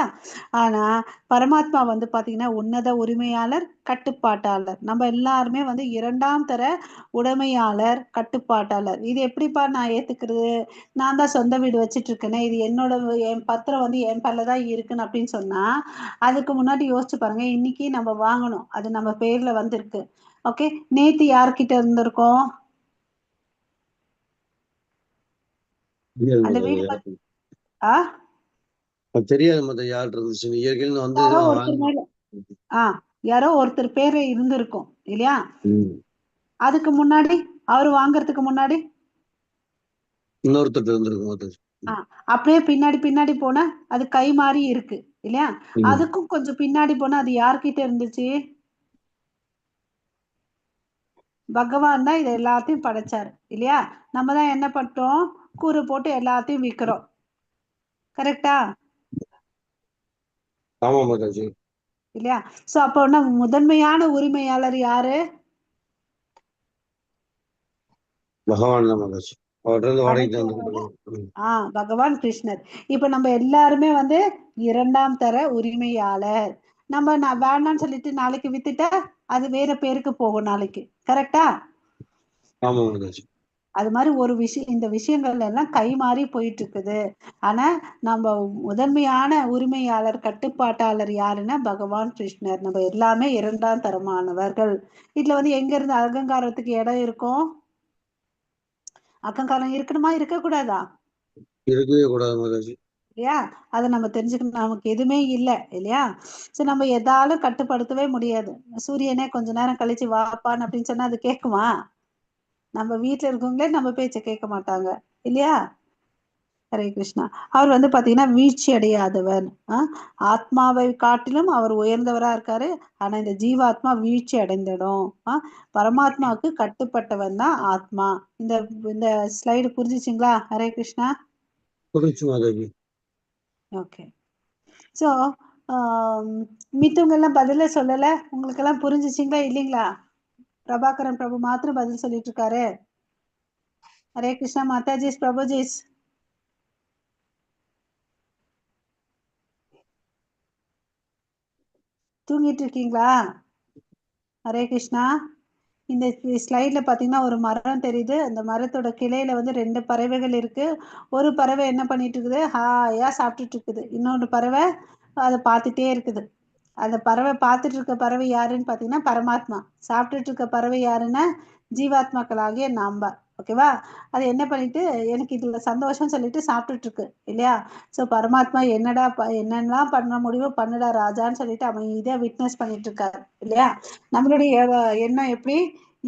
Speaker 1: ஆனா பரமாத்மா வந்து பாத்தீங்கன்னா உன்னத உரிமையாளர், கட்டுப்பாட்டாளர். நம்ம எல்லாருமே வந்து இரண்டாம் தர உடைமையாளர், கட்டுப்பாட்டாளர். இது எப்படிப்பா நான் ஏத்துக்கிறது, நான் தான் சொந்த வீடு வச்சிட்டு இருக்கேனே, இது என்னோட, என் பத்திரம் வந்து என் பேர்ல தான் இருக்குன்னு அப்படின்னு சொன்னா அதுக்கு முன்னாடி யோசிச்சு பாருங்க, இன்னைக்கு நம்ம வாங்கணும், அது நம்ம பேர்ல வந்திருக்கு. ஓகே. நேத்து யார்கிட்ட இருந்திருக்கோம் அந்த வீடு
Speaker 3: தெரியாது மத்த யார் இருந்துச்சு, இயற்கையில வந்து
Speaker 1: யாரோ ஒருத்தர் மேல யாரோ ஒருத்தர் பேரு இருந்திருக்கும் இல்லையா? அதுக்கு முன்னாடி அவரு வாங்கறதுக்கு முன்னாடி
Speaker 3: இன்னொருத்தர் இருந்திருக்கு மாதாஜி.
Speaker 1: அப்படியே பின்னாடி பின்னாடி போனா அது கை மாதிரி இருக்கு இல்லையா? அதுக்கும் கொஞ்சம் பின்னாடி போனா அது யார்கிட்ட இருந்துச்சு? பகவான் தான் இது எல்லாத்தையும் படைச்சாரு இல்லையா? நம்ம தான் என்ன பண்றோம்? கூறு போட்டு எல்லாத்தையும் விற்கிறோம். கரெக்டா?
Speaker 3: ஆமா மாதாஜி.
Speaker 1: இல்லையா? சோ அப்போ முதன்மையான உரிமையாளர் யாரு?
Speaker 3: பகவான் தான் மாதாஜி. அவர்கிட்ட வாடகைக்கு வந்து
Speaker 1: பகவான் கிருஷ்ணர். இப்ப நம்ம எல்லாருமே இரண்டாம் தர உரிமையாளர். நம்ம நான் வேண்டாம்னு சொல்லிட்டு நாளைக்கு வித்துட்டா அது வேற பேருக்கு போகும் நாளைக்கு. கரெக்டா?
Speaker 3: ஆமா மாதாஜி.
Speaker 1: அது மாதிரி ஒரு விஷயம், இந்த விஷயங்கள்ல எல்லாம் கை மாறி போயிட்டு இருக்குது. ஆனா நம்ம முதன்மையான உரிமையாளர், கட்டுப்பாட்டாளர் யாருன்னா பகவான் கிருஷ்ணர். நம்ம எல்லாமே இரண்டாம் தரமானவர்கள். இதுல எங்க இருந்து அகங்காரத்துக்கு இடம் இருக்கும்? அகங்காரம் இருக்கணுமா, இருக்க கூடாதா?
Speaker 3: இருக்கவே கூடாது மாதாஜி.
Speaker 1: இல்லையா? அதை நம்ம தெரிஞ்சுக்கணும். நமக்கு எதுவுமே இல்லை இல்லையா? சோ நம்ம எதாலும் கட்டுப்படுத்தவே முடியாது. சூரியனே கொஞ்ச நேரம் கழிச்சு வாப்பான்னு அப்படின்னு சொன்னா அது கேட்குமா? நம்ம வீட்டுல இருக்கவங்களே நம்ம பேச்ச கேட்க மாட்டாங்க இல்லையா? ஹரே கிருஷ்ணா. அவர் பாத்தீங்கன்னா வீழ்ச்சி அடையாதவர். ஆத்மாவை காட்டிலும் அவர் உயர்ந்தவரா இருக்காரு. ஆனா இந்த ஜீவாத்மா வீழ்ச்சி அடைந்துடும். பரமாத்மாவுக்கு கட்டுப்பட்டவன் தான் ஆத்மா. இந்த இந்த ஸ்லைடு புரிஞ்சுச்சுங்களா? ஹரே கிருஷ்ணா.
Speaker 3: புரிஞ்சு மாதாஜி.
Speaker 1: ஓகே. ஸோ மித்தவங்க எல்லாம் பதில சொல்லல. உங்களுக்கு எல்லாம் புரிஞ்சுச்சிங்களா இல்லைங்களா? பிரபாகரன் பிரபு மாத்திரம் பதில் சொல்லிட்டு இருக்காரு. ஹரே கிருஷ்ணா மாதாஜிஸ், பிரபுஜிஸ். தூங்கிட்டு இருக்கீங்களா? ஹரே கிருஷ்ணா. இந்த ஸ்லைட்ல பாத்தீங்கன்னா ஒரு மரம் தெரியுது. அந்த மரத்தோட கிளையில 2 பறவைகள் இருக்கு. ஒரு பறவை என்ன பண்ணிட்டு இருக்குது? ஹாயா சாப்பிட்டுட்டு இருக்குது. இன்னொரு பறவை அதை பார்த்துட்டே இருக்குது. அந்த பறவை பார்த்துட்டு இருக்க பறவை யாருன்னு பாத்தீங்கன்னா பரமாத்மா. சாப்பிட்டுட்டு இருக்க பறவை யாருன்னா ஜீவாத்மாக்களாகிய நாம. ஓகேவா? அது என்ன பண்ணிட்டு எனக்கு இதுல சந்தோஷம் சொல்லிட்டு சாப்பிட்டுட்டு இருக்கு இல்லையா? சோ பரமாத்மா என்னென்னலாம் பண்ண முடியுமோ பண்ணுடா ராஜான்னு சொல்லிட்டு அமைதியா விட்னஸ் பண்ணிட்டு இருக்காரு இல்லையா? நம்மளுடைய எண்ணம் எப்படி?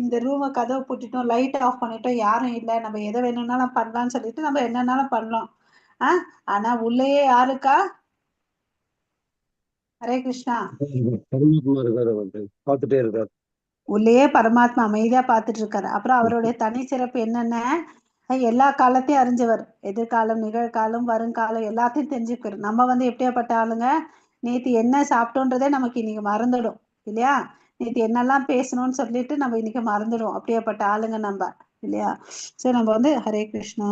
Speaker 1: இந்த ரூமை கதவை பூட்டிட்டோம், லைட் ஆஃப் பண்ணிட்டோம், யாரும் இல்லை, நம்ம எதை வேணும்னாலும் பண்ணலாம்னு சொல்லிட்டு நம்ம என்னன்னாலும் பண்ணலாம். ஆனா உள்ளேயே யாருக்கா? ஹரே கிருஷ்ணா.
Speaker 3: பரமாத்மா இருக்காரு, பார்த்துட்டே இருக்காரு.
Speaker 1: உள்ளேயே பரமாத்மா அமைதியா பார்த்துட்டு இருக்காரு. அப்புறம் அவருடைய தனி சிறப்பு என்னென்ன? எல்லா காலத்தையும் அறிஞ்சவர். எதிர்காலம், நிகழ்காலம், வருங்காலம் எல்லாத்தையும் தெரிஞ்சுக்கிறார். நம்ம எப்படியாப்பட்ட ஆளுங்க? நேத்து என்ன சாப்பிட்டோன்றதே நமக்கு இன்னைக்கு மறந்துடும் இல்லையா? நேத்து என்னெல்லாம் பேசணும்னு சொல்லிட்டு நம்ம இன்னைக்கு மறந்துடும். அப்படியாப்பட்ட ஆளுங்க நம்ம இல்லையா? சோ நம்ம ஹரே கிருஷ்ணா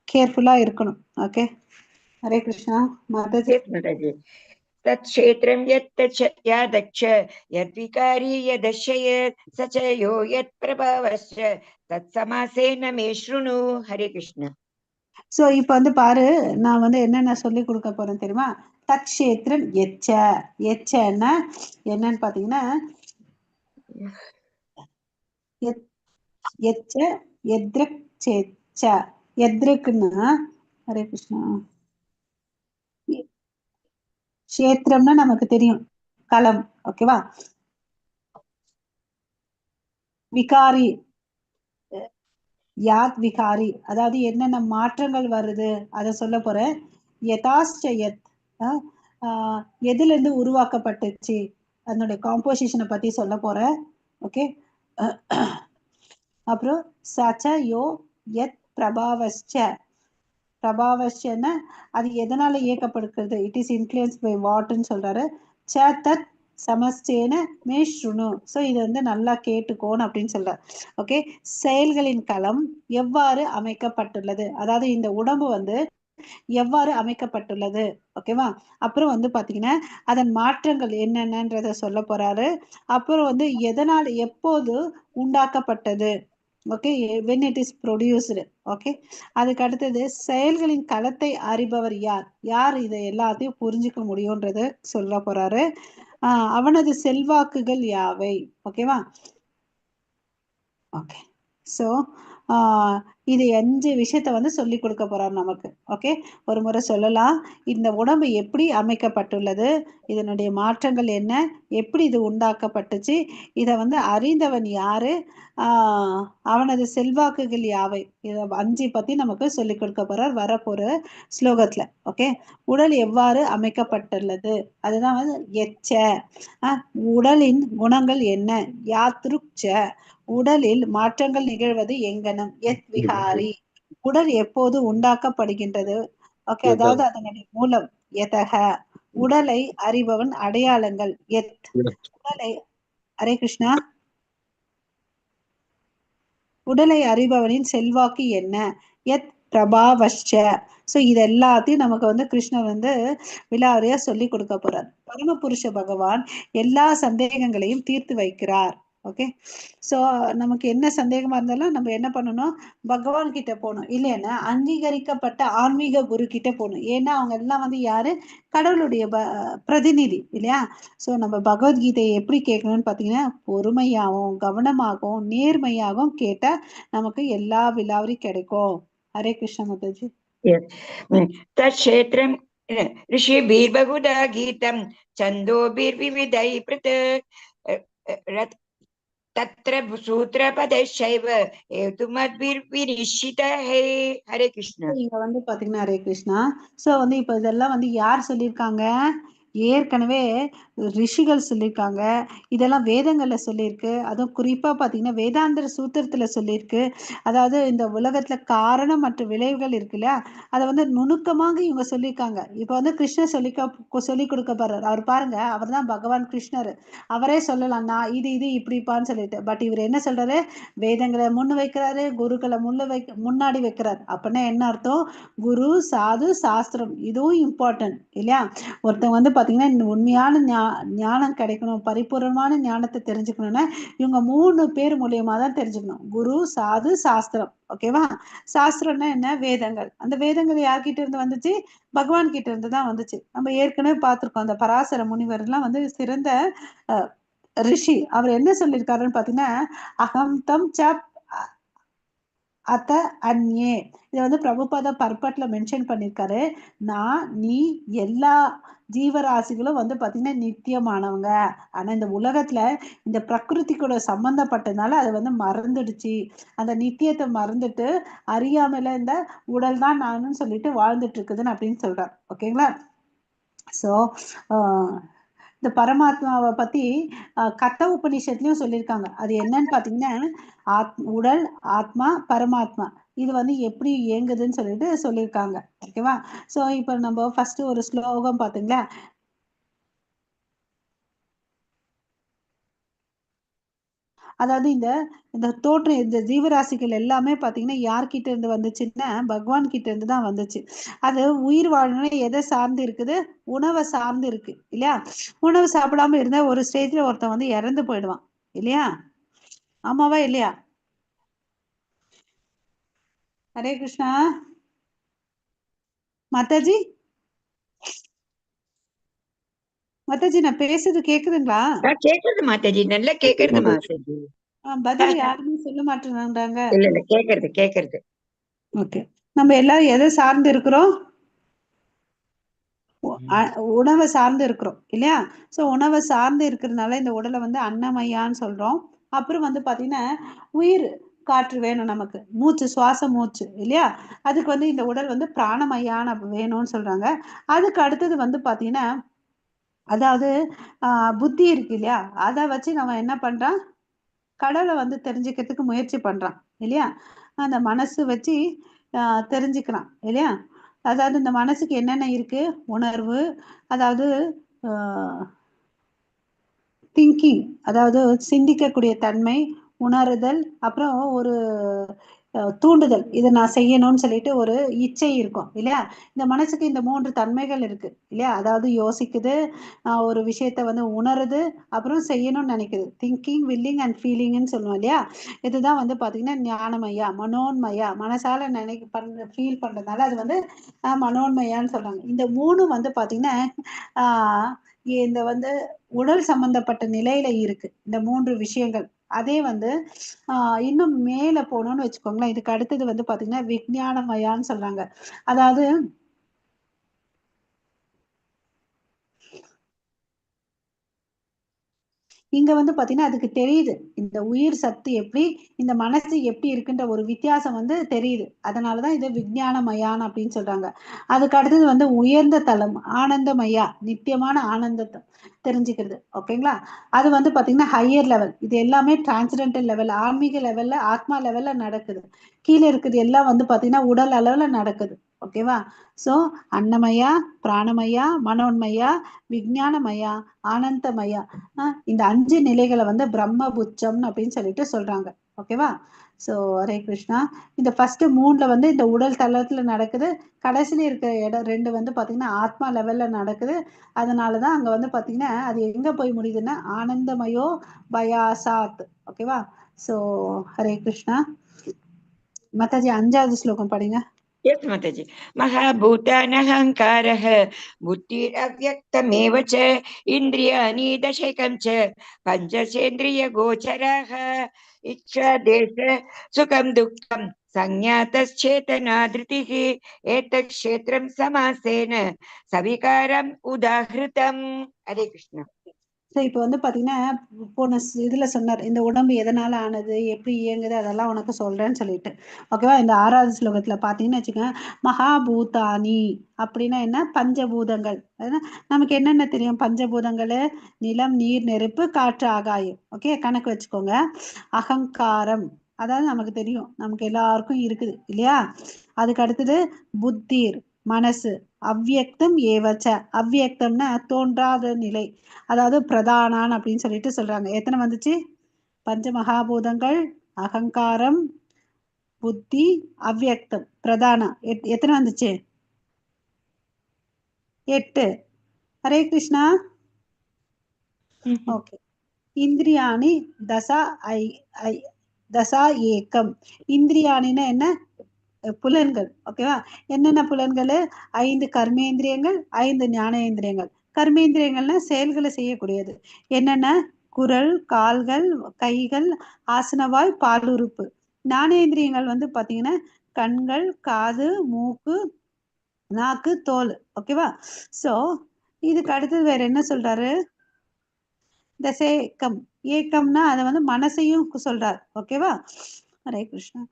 Speaker 1: கேர்ஃபுல்லா இருக்கணும். ஓகே. ஹரே கிருஷ்ணா மாதாஜி.
Speaker 2: तत्क्षेत्रं यादच्च यद्विकारी यदशयत् स च यो यत्प्रभावश्च तत्समासेन मे शृणु. हरे कृष्ण.
Speaker 1: சோ இப்ப பாரு, நான் என்னென்ன சொல்லி கொடுக்க போறேன் தெரியுமா? தக்ஷேத்திரம் எச்ச. எச்சன்னா என்னன்னு பாத்தீங்கன்னா எச்ச எத்ரக் சேச்ச. எத்ருக்குன்னா ஹரே கிருஷ்ணா கஷேத்திரம்னா நமக்கு தெரியும் களம். ஓகேவா? விகாரி யாத் விகாரி, அதாவது என்னென்ன மாற்றங்கள் வருது அதை சொல்ல போறேன். யதாஸ்சயத் எதுல இருந்து உருவாக்கப்பட்டுச்சு அதனுடைய காம்போசிஷனை பத்தி சொல்ல போறேன். ஓகே. அப்புறம் சச்ச யோ யத் பிரபாவஸ்ச. பிரபாவஸ்சன்னா அது எதனால இயக்கப்படுகிறது? இட் இஸ் இன்ஃப்ளூயன்ஸ் பை வாட்னு சொல்றாரு. ச தத் சமஸ்தேன மே ஸ்ருணு. ஸோ இது நல்லா கேட்டுக்கோன்னு அப்படின்னு சொல்றாரு. ஓகே. செயல்களின் களம் எவ்வாறு அமைக்கப்பட்டுள்ளது, அதாவது இந்த உடம்பு எவ்வாறு அமைக்கப்பட்டுள்ளது. ஓகேவா? அப்புறம் பாத்தீங்கன்னா அதன் மாற்றங்கள் என்னென்னன்றத சொல்ல போறாரு. அப்புறம் எதனால், எப்போது உண்டாக்கப்பட்டது. Okay. when it is produced. Okay. அதுக்கு அடுத்தது செயல்களின் களத்தை அறிபவர் யார்? யார் இதை எல்லாத்தையும் புரிஞ்சுக்க முடியும்ன்றத சொல்ல போறாரு. அவனது செல்வாக்குகள் யாவை. ஓகேவா? ஓகே. ஸோ இது 5 விஷயத்த வந்து சொல்லி கொடுக்க போறார் நமக்கு. ஓகே, ஒரு முறை சொல்லலாம். இந்த உடம்பு எப்படி அமைக்கப்பட்டுள்ளது, இதனுடைய மாற்றங்கள் என்ன, எப்படி இது உண்டாக்கப்பட்டுச்சு, இதை வந்து அறிந்தவன் யாரு, அவனது செல்வாக்குகள் யாவை, இதை 5 பத்தி நமக்கு சொல்லி கொடுக்க போறார் வரப்போற ஸ்லோகத்துல. ஓகே, உடல் எவ்வாறு அமைக்கப்பட்டுள்ளது, அதுதான் வந்து எச்ச. உடலின் குணங்கள் என்ன, யாத்ருக்ச. உடலில் மாற்றங்கள் நிகழ்வது எங்கனம், எத் விகாரி. உடல் எப்போது உண்டாக்கப்படுகின்றது, ஓகே, அதாவது அதனுடைய மூலம், எதக. உடலை அறிபவன் அடையாளங்கள், எத். உடலை, ஹரே கிருஷ்ணா, உடலை அறிபவனின் செல்வாக்கு என்ன, எத் பிரபாவச்ச. ஸோ இது எல்லாத்தையும் நமக்கு வந்து கிருஷ்ணர் வந்து விலாவரியா சொல்லி கொடுக்க போறார். பரமபுருஷ பகவான் எல்லா சந்தேகங்களையும் தீர்த்து வைக்கிறார். ஓகே, ஸோ நமக்கு என்ன சந்தேகமா இருந்தாலும் நம்ம என்ன பண்ணணும், பகவான் கிட்ட போகணும், இல்லைன்னா அங்கீகரிக்கப்பட்ட ஆன்மீக குரு கிட்ட போகணும். ஏன்னா அவங்க எல்லாம் வந்து யாரு, கடவுளுடைய பிரதிநிதி இல்லையா. ஸோ நம்ம பகவத்கீதையை எப்படி கேட்கணும்னு பார்த்தீங்கன்னா, பொறுமையாகவும் கவனமாகவும் நேர்மையாகவும் கேட்டா நமக்கு எல்லா விலாவரியும் கிடைக்கும். ஹரே கிருஷ்ண மாதாஜி.
Speaker 2: தத்ஷேத்ரம் ऋषिभिर्बहुधा गीतं छन्दोभिर्विविधैः पृथक् तत्र सूत्रपदैश्चैव हेतुमद्भिर्विनिश्चितैः. ஹரே கிருஷ்ணா.
Speaker 1: இங்க வந்து பாத்தீங்கன்னா, ஹரே கிருஷ்ணா, சோ வந்து இப்ப இதெல்லாம் வந்து யார் சொல்லியிருக்காங்க, ஏற்கனவே ரிஷிகள் சொல்லியிருக்காங்க. இதெல்லாம் வேதங்கள்ல சொல்லியிருக்கு. அதுவும் குறிப்பா பாத்தீங்கன்னா வேதாந்தர சூத்திரத்துல சொல்லியிருக்கு. அதாவது இந்த உலகத்துல காரணம் மற்றும் விளைவுகள் இருக்கு இல்லையா, அதை வந்து நுணுக்கமாக இவங்க சொல்லியிருக்காங்க. இப்ப வந்து கிருஷ்ணர் சொல்லி கொடுக்க போறாரு. அவர் பாருங்க, அவர் தான் பகவான் கிருஷ்ணர். அவரே சொல்லலாம் நான் இது இது இப்படிப்பான்னு சொல்லிட்டு. பட் இவர் என்ன சொல்றாரு, வேதங்களை முன்னு வைக்கிறாரு, குருக்களை முன்னாடி வைக்கிறாரு. அப்படின்னா என்ன அர்த்தம், குரு சாது சாஸ்திரம் இதுவும் இம்பார்ட்டன்ட் இல்லையா. ஒருத்தவங்க வந்து பாத்தீங்கன்னா உண்மையான ஞானம் கிடைக்கணும், பரிபூர்ணமான ஞானத்தை தெரிஞ்சுக்கணும்னா இவங்க 3 பேர் மூலியமா தான் தெரிஞ்சுக்கணும், குரு சாது சாஸ்திரம். ஓகேவா, சாஸ்திரம்னா என்ன, வேதங்கள். அந்த வேதங்கள் யார்கிட்ட இருந்து வந்துச்சு, பகவான் கிட்ட இருந்து தான் வந்துச்சு. நம்ம ஏற்கனவே பார்த்திருக்கோம், அந்த பராசர முனிவர் எல்லாம் வந்து சிறந்த ரிஷி. அவர் என்ன சொல்லியிருக்காருன்னு பாத்தீங்கன்னா, அகம் தம் சப் அத்த அந்யே. இதை வந்து பிரபுபாதா பர்பட்ல மென்ஷன் பண்ணியிருக்காரு. நான் நீ எல்லா ஜீவராசிகளும் வந்து பாத்தீங்கன்னா நித்தியமானவங்க. ஆனா இந்த உலகத்துல இந்த பிரகிருதி கூட சம்பந்தப்பட்டதுனால அதை வந்து மறந்துடுச்சு. அந்த நித்தியத்தை மறந்துட்டு அறியாமல இந்த உடல் தான் நானும் சொல்லிட்டு வாழ்ந்துட்டு இருக்குதுன்னு அப்படின்னு சொல்றார். ஓகேங்களா. ஸோ இந்த பரமாத்மாவை பத்தி கட்ட உபநிஷத்துலயும் சொல்லியிருக்காங்க. அது என்னன்னு பாத்தீங்கன்னா, உடல், ஆத்மா, பரமாத்மா இது வந்து எப்படி இயங்குதுன்னு சொல்லிட்டு சொல்லியிருக்காங்க. ஓகேவா. ஸோ இப்போ நம்ம ஃபர்ஸ்ட் ஒரு ஸ்லோகம் பாத்தீங்களா, அதாவது இந்த தோற்றம், இந்த ஜீவராசிகள் எல்லாமே பாத்தீங்கன்னா யார்கிட்ட இருந்து வந்துச்சுன்னா பகவான் கிட்ட இருந்து தான் வந்துச்சு. அது உயிர் வாழணும்னா எதை சார்ந்து இருக்குது, உணவை சார்ந்து இருக்கு இல்லையா. உணவு சாப்பிடாம இருந்தா ஒரு ஸ்டேஜ்ல ஒருத்தன் வந்து இறந்து போயிடுவான் இல்லையா. ஆமாவா இல்லையா. ஹரே கிருஷ்ணா மாதாஜி. மாதாஜி நான் பேசுறது கேக்குதுங்களா?
Speaker 2: கேக்குறது மாதாஜி, நல்லா கேக்குறது மாதாஜி.
Speaker 1: பதில் யாருமே சொல்ல மாட்டேங்கிறாங்க.
Speaker 2: இல்ல இல்ல கேக்குறது.
Speaker 1: ஓகே, நம்ம எல்லாரும் எதை சார்ந்து இருக்கிறோம், உணவை சார்ந்து இருக்கிறோம் இல்லையா. ஸோ உணவை சார்ந்து இருக்கிறதுனால இந்த உடலை வந்து அன்னமயான்னு சொல்றோம். அப்புறம் வந்து பாத்தீங்கன்னா உயிர் காற்று வேணும் நமக்கு, மூச்சு, சுவாச மூச்சு இல்லையா. அதுக்கு வந்து இந்த உடல் வந்து பிராணமயான வேணும்னு சொல்றாங்க. அதுக்கு அடுத்தது வந்து பாத்தீங்கன்னா, அதாவது புத்தி இருக்கு இல்லையா, அதை வச்சு நம்ம என்ன பண்றான், கடவுளை வந்து தெரிஞ்சுக்கிறதுக்கு முயற்சி பண்றான் இல்லையா. அந்த மனசு வச்சு தெரிஞ்சுக்கிறான் இல்லையா. அதாவது இந்த மனசுக்கு என்னென்ன இருக்கு, உணர்வு, அதாவது திங்கிங், அதாவது சிந்திக்கக்கூடிய தன்மை, உணருதல், அப்புறம் ஒரு தூண்டுதல், இதை நான் செய்யணும்னு சொல்லிட்டு ஒரு இச்சை இருக்கும் இல்லையா. இந்த மனசுக்கு இந்த 3 தன்மைகள் இருக்கு இல்லையா. அதாவது யோசிக்குது, ஒரு விஷயத்த வந்து உணருது, அப்புறம் செய்யணும்னு நினைக்குது, திங்கிங், வில்லிங் அண்ட் ஃபீலிங்னு சொல்லுவோம் இல்லையா. இதுதான் வந்து பாத்தீங்கன்னா ஞானமயா, மனோன்மயா, மனசால ஃபீல் பண்றதுனால அது வந்து மனோன்மயான்னு சொல்றாங்க. இந்த 3 வந்து பாத்தீங்கன்னா இந்த வந்து உடல் சம்பந்தப்பட்ட நிலையில இருக்கு இந்த 3 விஷயங்கள். அதே வந்து இன்னும் மேல போனோம்னு வச்சுக்கோங்களேன், இதுக்கு அடுத்தது வந்து பாத்தீங்கன்னா விஞ்ஞானமயான்னு சொல்றாங்க. அதாவது இங்க வந்து பாத்தீங்கன்னா அதுக்கு தெரியுது இந்த உயிர் சத்து எப்படி, இந்த மனசு எப்படி இருக்குன்ற ஒரு வித்தியாசம் வந்து தெரியுது. அதனாலதான் இது விஞ்ஞானமயான் அப்படின்னு சொல்றாங்க. அதுக்கு அடுத்தது வந்து உயர்ந்த தளம் ஆனந்தமயா, நித்தியமான ஆனந்தத்தை தெரிஞ்சுக்கிறது. ஓகேங்களா? அது வந்து பாத்தீங்கன்னா ஹையர் லெவல். இது எல்லாமே டிரான்சென்டென்டல் லெவல், ஆன்மீக லெவல்ல, ஆத்மா லெவல்ல நடக்குது. கீழே இருக்குது எல்லாம் வந்து பாத்தீங்கன்னா உடல் அளவுல நடக்குது. ஓகேவா? சோ அன்னமயா, பிராணமயா, மனோன்மயா, விஞ்ஞானமயா, ஆனந்தமயா, இந்த 5 நிலைகளை வந்து பிரம்ம புச்சம் அப்படின்னு சொல்லிட்டு சொல்றாங்க. ஓகேவா? சோ ஹரே கிருஷ்ணா. இந்த ஃபர்ஸ்ட் 3ல வந்து இந்த உடல் தளத்துல நடக்குது. கடைசியில இருக்க இடம் 2 வந்து பாத்தீங்கன்னா ஆத்மா லெவல்ல நடக்குது. அதனாலதான் அங்க வந்து பாத்தீங்கன்னா அது எங்க போய் முடியுதுன்னா ஆனந்தமயோ பயாசாத். ஓகேவா? சோ ஹரே கிருஷ்ணா. மாதாஜி 5வது ஸ்லோகம் படிங்க.
Speaker 2: यस् माताजी। महाभूतानहङ्कारः बुद्धिरव्यक्तमेव च इन्द्रियाणि दशकं च पञ्चचेन्द्रियगोचराः इच्छा देश सुखं दुःखं संज्ञातश्चेतना धृतिः एतत् क्षेत्रं समासेन सविकारम् उदाहृतम्। हरे कृष्ण।
Speaker 1: ஸோ இப்போ வந்து பார்த்தீங்கன்னா போன இதில் சொன்னார் இந்த உடம்பு எதனால் ஆனது, எப்படி இயங்குது, அதெல்லாம் உனக்கு சொல்கிறேன்னு சொல்லிட்டு. ஓகேவா? இந்த 6வது ஸ்லோகத்தில் பார்த்தீங்கன்னு வச்சுக்கோங்க, மகாபூதானி அப்படின்னா என்ன? பஞ்சபூதங்கள். நமக்கு என்னென்ன தெரியும்? பஞ்சபூதங்கள் நிலம், நீர், நெருப்பு, காற்று, ஆகாயம். ஓகே, கணக்கு வச்சுக்கோங்க. அகங்காரம், அதாவது நமக்கு தெரியும், நமக்கு எல்லாருக்கும் இருக்குது இல்லையா? அதுக்கு அடுத்தது புத்தீர், மனசு. அவ்வியக்தம் ஏவச்ச, அவ்வியக்தம்னா தோன்றாத நிலை, அதாவது பிரதானான் அப்படின்னு சொல்லிட்டு சொல்றாங்க. எத்தனை வந்துச்சு? பஞ்ச மகாபூதங்கள், அகங்காரம், புத்தி, அவ்வியக்தம், பிரதானம். எத்தனை வந்துச்சு? 8. ஹரே கிருஷ்ணா. ஓகே. இந்திரியாணி தசா தசா ஏக்கம். இந்திரியாணின்னா என்ன? புலன்கள். ஓகேவா? என்னென்ன புலன்கள்? 5 கர்மேந்திரியங்கள், 5 ஞானேந்திரியங்கள். கர்மேந்திரியங்கள்னா செயல்களை செய்யக்கூடியது. என்னென்ன? குரல், கால்கள், கைகள், ஆசனவாய், பாலுறுப்பு. ஞானேந்திரியங்கள் வந்து பாத்தீங்கன்னா கண்கள், காது, மூக்கு, நாக்கு, தோல். ஓகேவா? சோ இதுக்கு அடுத்தது வேற என்ன சொல்றாரு? தசேக்கம். ஏக்கம்னா அதை வந்து மனசையும் சொல்றார். ஓகேவா? ஹரே கிருஷ்ணா.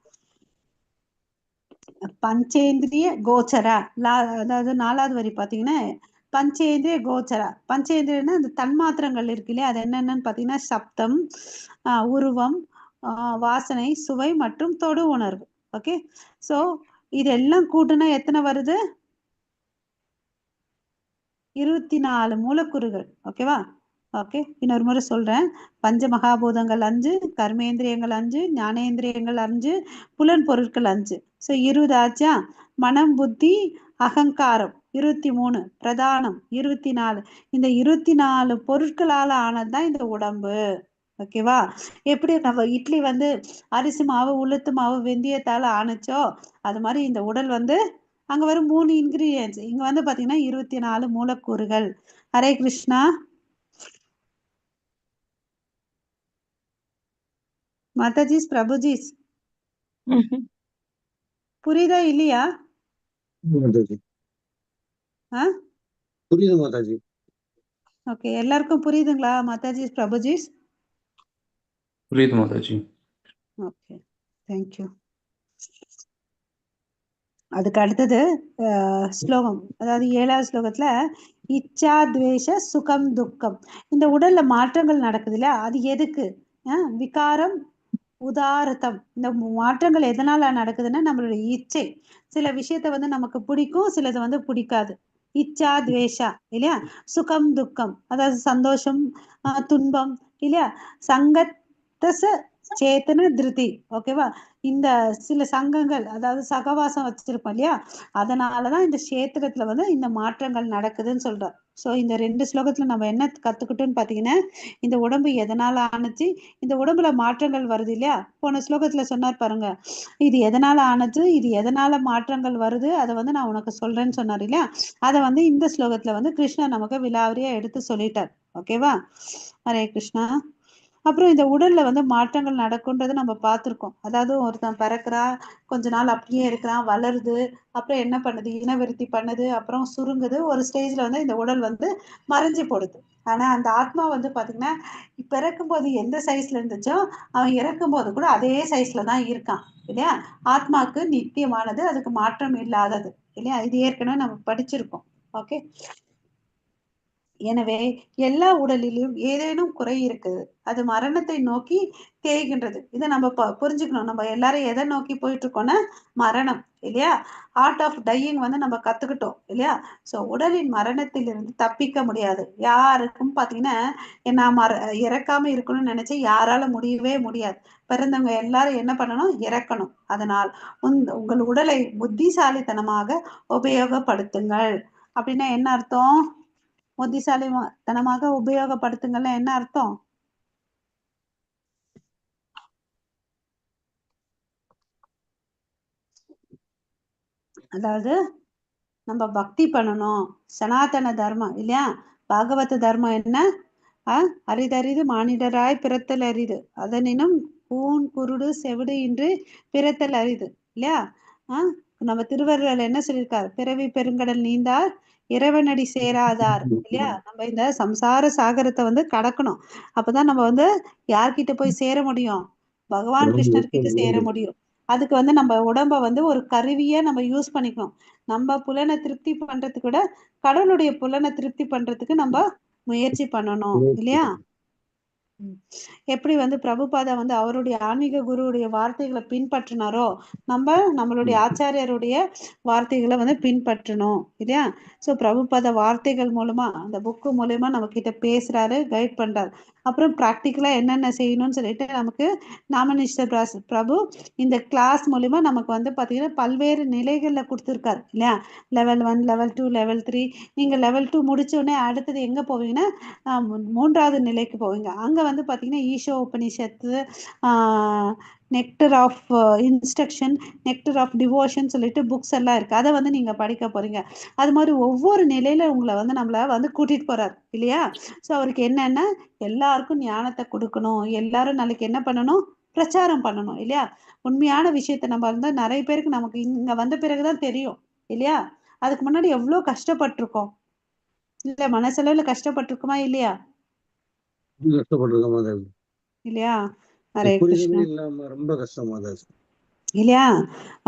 Speaker 1: பஞ்சேந்திரிய கோச்சரா, அதாவது 4வது வரி பாத்தீங்கன்னா பஞ்சேந்திரிய கோச்சரா. பஞ்சேந்திரியன்னா அந்த தன்மாத்திரங்கள் இருக்கு இல்லையா, அது என்னென்னு பாத்தீங்கன்னா சப்தம், உருவம், வாசனை, சுவை மற்றும் தொடு உணர்வு. ஓகே, சோ இதெல்லாம் கூட்டுனா எத்தனை வருது? 24 மூலக்கூறுகள். ஓகேவா? ஓகே, இன்னொரு முறை சொல்றேன். பஞ்ச மகாபூதங்கள் 5, கர்மேந்திரியங்கள் 5, ஞானேந்திரியங்கள் 5, புலன் பொருட்கள் 5. ஸோ 20 ஆச்சா? மனம், புத்தி, அகங்காரம் 23, பிரதானம் 24. இந்த 24 பொருட்களால ஆனதுதான் இந்த உடம்பு. ஓகேவா? எப்படி நம்ம இட்லி வந்து அரிசி மாவு, உளுத்து மாவு, வெந்தயத்தால ஆணுச்சோ அது மாதிரி இந்த உடல் வந்து அங்க வரும் 3 இன்கிரீடியன்ஸ், இங்க வந்து பாத்தீங்கன்னா 24 மூலக்கூறுகள். ஹரே கிருஷ்ணா. மாதாஜிஸ், பிரபுஜிஸ், புரியுதா இல்லையா?
Speaker 3: புரியுது மாதாஜி.
Speaker 1: ஓகே, எல்லாருக்கும் புரியுதுங்களா மாதாஜிஸ், பிரபுஜிஸ்?
Speaker 4: புரியுது மாதாஜி.
Speaker 1: Okay, thank you. அதுக்கு அடுத்தது ஸ்லோகம், அதாவது 7வது ஸ்லோகத்துல இச்சா துவேஷ சுகம் துக்கம். இந்த உடல்ல மாற்றங்கள் நடக்குது இல்லையா, அது எதுக்கு? விகாரம் உதாரதம். இந்த மாற்றங்கள் எதனால நடக்குதுன்னா நம்மளுடைய இச்சை. சில விஷயத்த வந்து நமக்கு பிடிக்கும், சிலது வந்து பிடிக்காது. இச்சா துவேஷா இல்லையா? சுகம் துக்கம், அதாவது சந்தோஷம், துன்பம் இல்லையா? சங்கத்தச சேத்தன திருதி. ஓகேவா? இந்த சில சங்கங்கள், அதாவது சகவாசம் வச்சிருப்போம் இல்லையா, அதனாலதான் இந்த கஷேத்திரத்துல வந்து இந்த மாற்றங்கள் நடக்குதுன்னு சொல்றோம். சோ இந்த 2 ஸ்லோகத்துல நம்ம என்ன கத்துக்கிட்டோம்னு பாத்தீங்கன்னா, இந்த உடம்பு எதனால ஆணுச்சு, இந்த உடம்புல மாற்றங்கள் வருது இல்லையா. போன ஸ்லோகத்துல சொன்னார் பாருங்க, இது எதனால ஆனது, இது எதனால மாற்றங்கள் வருது, அதை வந்து நான் உனக்கு சொல்றேன்னு சொன்னார் இல்லையா. அதை வந்து இந்த ஸ்லோகத்துல வந்து கிருஷ்ணர் நமக்கு விலாவரியா எடுத்து சொல்லிட்டார். ஓகேவா? ஹரே கிருஷ்ணா. அப்புறம் இந்த உடல்ல வந்து மாற்றங்கள் நடக்கும்ன்றதை நம்ம பார்த்திருக்கோம். அதாவது ஒருத்தன் பிறக்கிறான், கொஞ்ச நாள் அப்படியே இருக்கிறான், வளருது, அப்புறம் என்ன பண்ணுது, இனவிருத்தி பண்ணுது, அப்புறம் சுருங்குது, ஒரு ஸ்டேஜ்ல வந்து இந்த உடல் வந்து மறைஞ்சு போடுது. ஆனா அந்த ஆத்மா வந்து பாத்தீங்கன்னா பிறக்கும்போது எந்த சைஸ்ல இருந்துச்சோ அவன் இறக்கும்போது கூட அதே சைஸ்ல தான் இருக்கான் இல்லையா. ஆத்மாக்கு நித்தியமானது, அதுக்கு மாற்றம் இல்லாதது இல்லையா. இது ஏற்கனவே நம்ம படிச்சிருக்கோம். ஓகே. எனவே எல்லா உடலிலும் ஏதேனும் குறை இருக்குது, அது மரணத்தை நோக்கி தேய்கின்றது. இதை நம்ம புரிஞ்சுக்கணும். நம்ம எல்லாரும் எதை நோக்கி போயிட்டு இருக்கோம்னா மரணம் இல்லையா. ஆர்ட் ஆஃப் டையிங் வந்து நம்ம கத்துக்கிட்டோம் இல்லையா. ஸோ உடலின் மரணத்திலிருந்து தப்பிக்க முடியாது யாருக்கும். பார்த்தீங்கன்னா நான் இறக்காம இருக்கணும்னு நினைச்சு யாரால முடியவே முடியாது. பிறந்தவங்க எல்லாரும் என்ன பண்ணணும், இறக்கணும். அதனால் உங்கள் உடலை புத்திசாலித்தனமாக உபயோகப்படுத்துங்கள். அப்படின்னா என்ன அர்த்தம்? புத்திசாலித்தனமாக உபயோகப்படுத்துங்கள்னா என்ன அர்த்தம்? அதாவது நம்ம பக்தி பண்ணணும், சனாதன தர்மம் இல்லையா. பாகவத தர்மம் என்ன? அரிதறிது மானிடராய் பிறத்தல் அரிது, அதனினும் கூன் குருடு செவிடு இன்று பிறத்தல் அரிது இல்லையா. நம்ம திருவள்ளுவர் என்ன சொல்லியிருக்காரு, பிறவி பெருங்கடல் நீந்தார் இறைவனடி சேராதார் இல்லையா. நம்ம இந்த சம்சார சாகரத்தை வந்து கடக்கணும். அப்பதான் நம்ம வந்து யார்கிட்ட போய் சேர முடியும், பகவான் கிருஷ்ணர் கிட்ட சேர முடியும். அதுக்கு வந்து நம்ம உடம்ப வந்து ஒரு கருவியா நம்ம யூஸ் பண்ணிக்கணும். நம்ம புலனை திருப்தி பண்றதுக்கு விட கடவுளுடைய புலனை திருப்தி பண்றதுக்கு நம்ம முயற்சி பண்ணணும் இல்லையா. எப்படி வந்து பிரபுபாதா வந்து அவருடைய ஆன்மீக குருவுடைய வார்த்தைகளை பின்பற்றினாரோ நம்ம நம்மளுடைய ஆச்சாரியருடைய வார்த்தைகளை வந்து பின்பற்றணும் இல்லையா. ஸோ பிரபுபாத வார்த்தைகள் மூலமா அந்த புக்கு மூலமா நம்ம கிட்ட பேசுறாரு, கைட் பண்றாரு. அப்புறம் ப்ராக்டிக்கலா என்னென்ன செய்யணும்னு சொல்லிட்டு நமக்கு நாமனிஷ்டர் பிரபு இந்த கிளாஸ் மூலிமா நமக்கு வந்து பார்த்தீங்கன்னா பல்வேறு நிலைகளில் கொடுத்துருக்காரு இல்லையா. Level 1, level 2, level 3. நீங்கள் லெவல் 2 முடிச்சோடனே அடுத்தது எங்கே போவீங்கன்னா 3வது நிலைக்கு போவீங்க. அங்கே வந்து பார்த்தீங்கன்னா Isho Upanishad, nectar of instruction, nectar of devotion சொல்லிட்டு புக்ஸ் எல்லாம் இருக்கு. அதை வந்து நீங்க படிக்க போறீங்க. அது மாதிரி ஒவ்வொரு நிலையில உங்களை வந்து நம்மள வந்து கூட்டிட்டு போறாரு இல்லையா. ஸோ அவருக்கு என்னன்னா எல்லாருக்கும் ஞானத்தை கொடுக்கணும், எல்லாரும் நாளைக்கு என்ன பண்ணணும், பிரச்சாரம் பண்ணணும் இல்லையா. உண்மையான விஷயத்த நம்ம வந்து நிறைய பேருக்கு நமக்கு இங்க வந்த பிறகுதான் தெரியும் இல்லையா. அதுக்கு முன்னாடி எவ்வளவு கஷ்டப்பட்டிருக்கோம் இல்ல, மனசளவுல கஷ்டப்பட்டிருக்குமா இல்லையா. இல்லையா. ஹரே கிருஷ்ணா.
Speaker 3: ரொம்ப கஷ்டமா
Speaker 1: இல்லையா.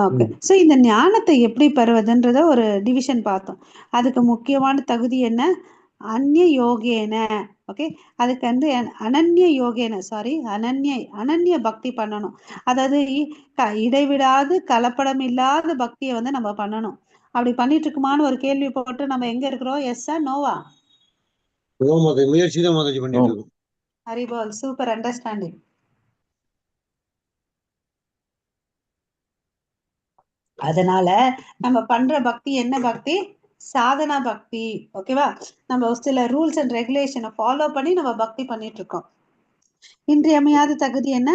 Speaker 1: ஓகே. ஸோ இந்த ஞானத்தை எப்படி பெறுவதுன்றத ஒரு டிவிஷன் பார்த்தோம். அதுக்கு முக்கியமான தகுதி என்ன, அந்நிய யோகேன. ஓகே. அதுக்கு வந்து அனன்ய யோகேன, சாரி அனன்ய பக்தி பண்ணணும். அதாவது இடைவிடாது கலப்படம் இல்லாத பக்தியை வந்து நம்ம பண்ணணும். அப்படி பண்ணிட்டு இருக்குமான்னு ஒரு கேள்வி போட்டு நம்ம எங்க இருக்கிறோம், எஸ்ஸா நோவா?
Speaker 3: முயற்சி தான் பண்ணிட்டு இருக்கோம்.
Speaker 1: Haribol, super understanding. அதனால நம்ம பண்ற பக்தி என்ன பக்தி, சாதனா பக்தி. ஓகேவா. நம்ம சில ரூல்ஸ் அண்ட் ரெகுலேஷனை ஃபாலோ பண்ணி நம்ம பக்தி பண்ணிட்டு இருக்கோம். இன்றியமையாத தகுதி என்ன,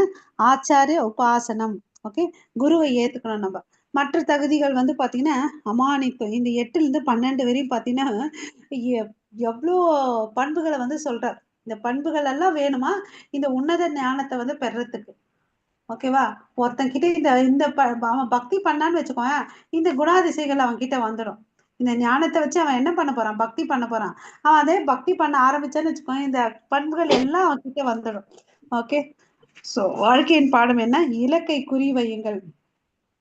Speaker 1: ஆச்சாரிய உபாசனம். ஓகே. குருவை ஏத்துக்கணும் நம்ம. மற்ற தகுதிகள் வந்து பாத்தீங்கன்னா அமானித்துவம். இந்த 8ல இருந்து 12 வரையும் பாத்தீங்கன்னா எவ்வளோ பண்புகளை வந்து சொல்றார். இந்த பண்புகள் எல்லாம் வேணுமா இந்த உன்னத ஞானத்தை வந்து பெறத்துக்கு. ஓகேவா. ஒருத்தன் கிட்ட இந்த அவன் பக்தி பண்ணான்னு வச்சுக்கோங்க, இந்த குணாதிசைகள் அவன் கிட்ட வந்துடும். இந்த ஞானத்தை வச்சு அவன் என்ன பண்ண போறான், பக்தி பண்ண போறான். அவன் அதே பக்தி பண்ண ஆரம்பிச்சான்னு வச்சுக்கோங்க, இந்த பண்புகள் எல்லாம் அவன் கிட்ட வந்துடும். ஓகே. சோ வாழ்க்கையின் பாடம் என்ன, இலக்கை குறி வையுங்கள்,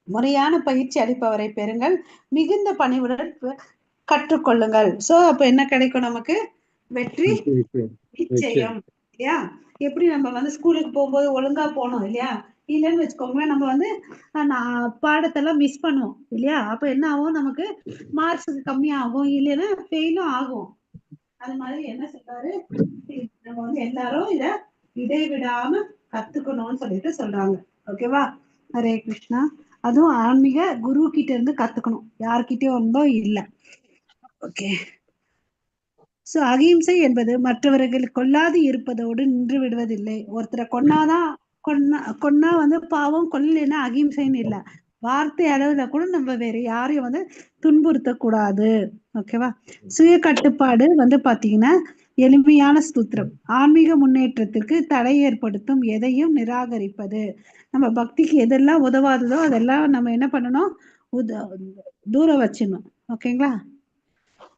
Speaker 1: முறையான பயிற்சி அளிப்பவரை பெறுங்கள், மிகுந்த பணிவுடன் கற்றுக்கொள்ளுங்கள். சோ அப்ப என்ன கிடைக்கும் நமக்கு, வெற்றி நிச்சயம் இல்லையா. எப்படி நம்ம வந்து ஸ்கூலுக்கு போகும்போது ஒழுங்கா போனோம் இல்லையா, இல்லைன்னு வச்சுக்கோங்களேன் நம்ம வந்து பாடத்தெல்லாம் மிஸ் பண்ணுவோம் இல்லையா. அப்ப என்ன ஆகும், நமக்கு மார்க்ஸ் கம்மியாகும், இல்லைன்னா ஃபெயிலும் ஆகும். அது மாதிரி என்ன சொல்றாரு, நம்ம வந்து எல்லாரும் இத இடைவிடாம கத்துக்கணும்னு சொல்லிட்டு சொல்றாங்க. ஓகேவா. ஹரே கிருஷ்ணா. அதுவும் ஆன்மீக குரு கிட்ட இருந்து கத்துக்கணும், யார்கிட்டயும் இருந்தோ இல்லை. ஓகே. சோ அகிம்சை என்பது மற்றவர்கள் கொல்லாது இருப்பதோடு நின்று விடுவதில்லை. ஒருத்தரை கொன்னா வந்து பாவம், கொல்லலைன்னா அகிம்சைன்னு இல்லை. வார்த்தை அளவுல கூட நம்ம வேற யாரையும் வந்து துன்புறுத்த கூடாது. ஓகேவா. சுய கட்டுப்பாடு வந்து பாத்தீங்கன்னா எளிமையான ஸ்தோத்திரம். ஆன்மீக முன்னேற்றத்திற்கு தடை ஏற்படுத்தும் எதையும் நிராகரிப்பது. நம்ம பக்திக்கு எதெல்லாம் உதவாததோ அதெல்லாம் நம்ம என்ன பண்ணணும், தூரம் வச்சிடணும். ஓகேங்களா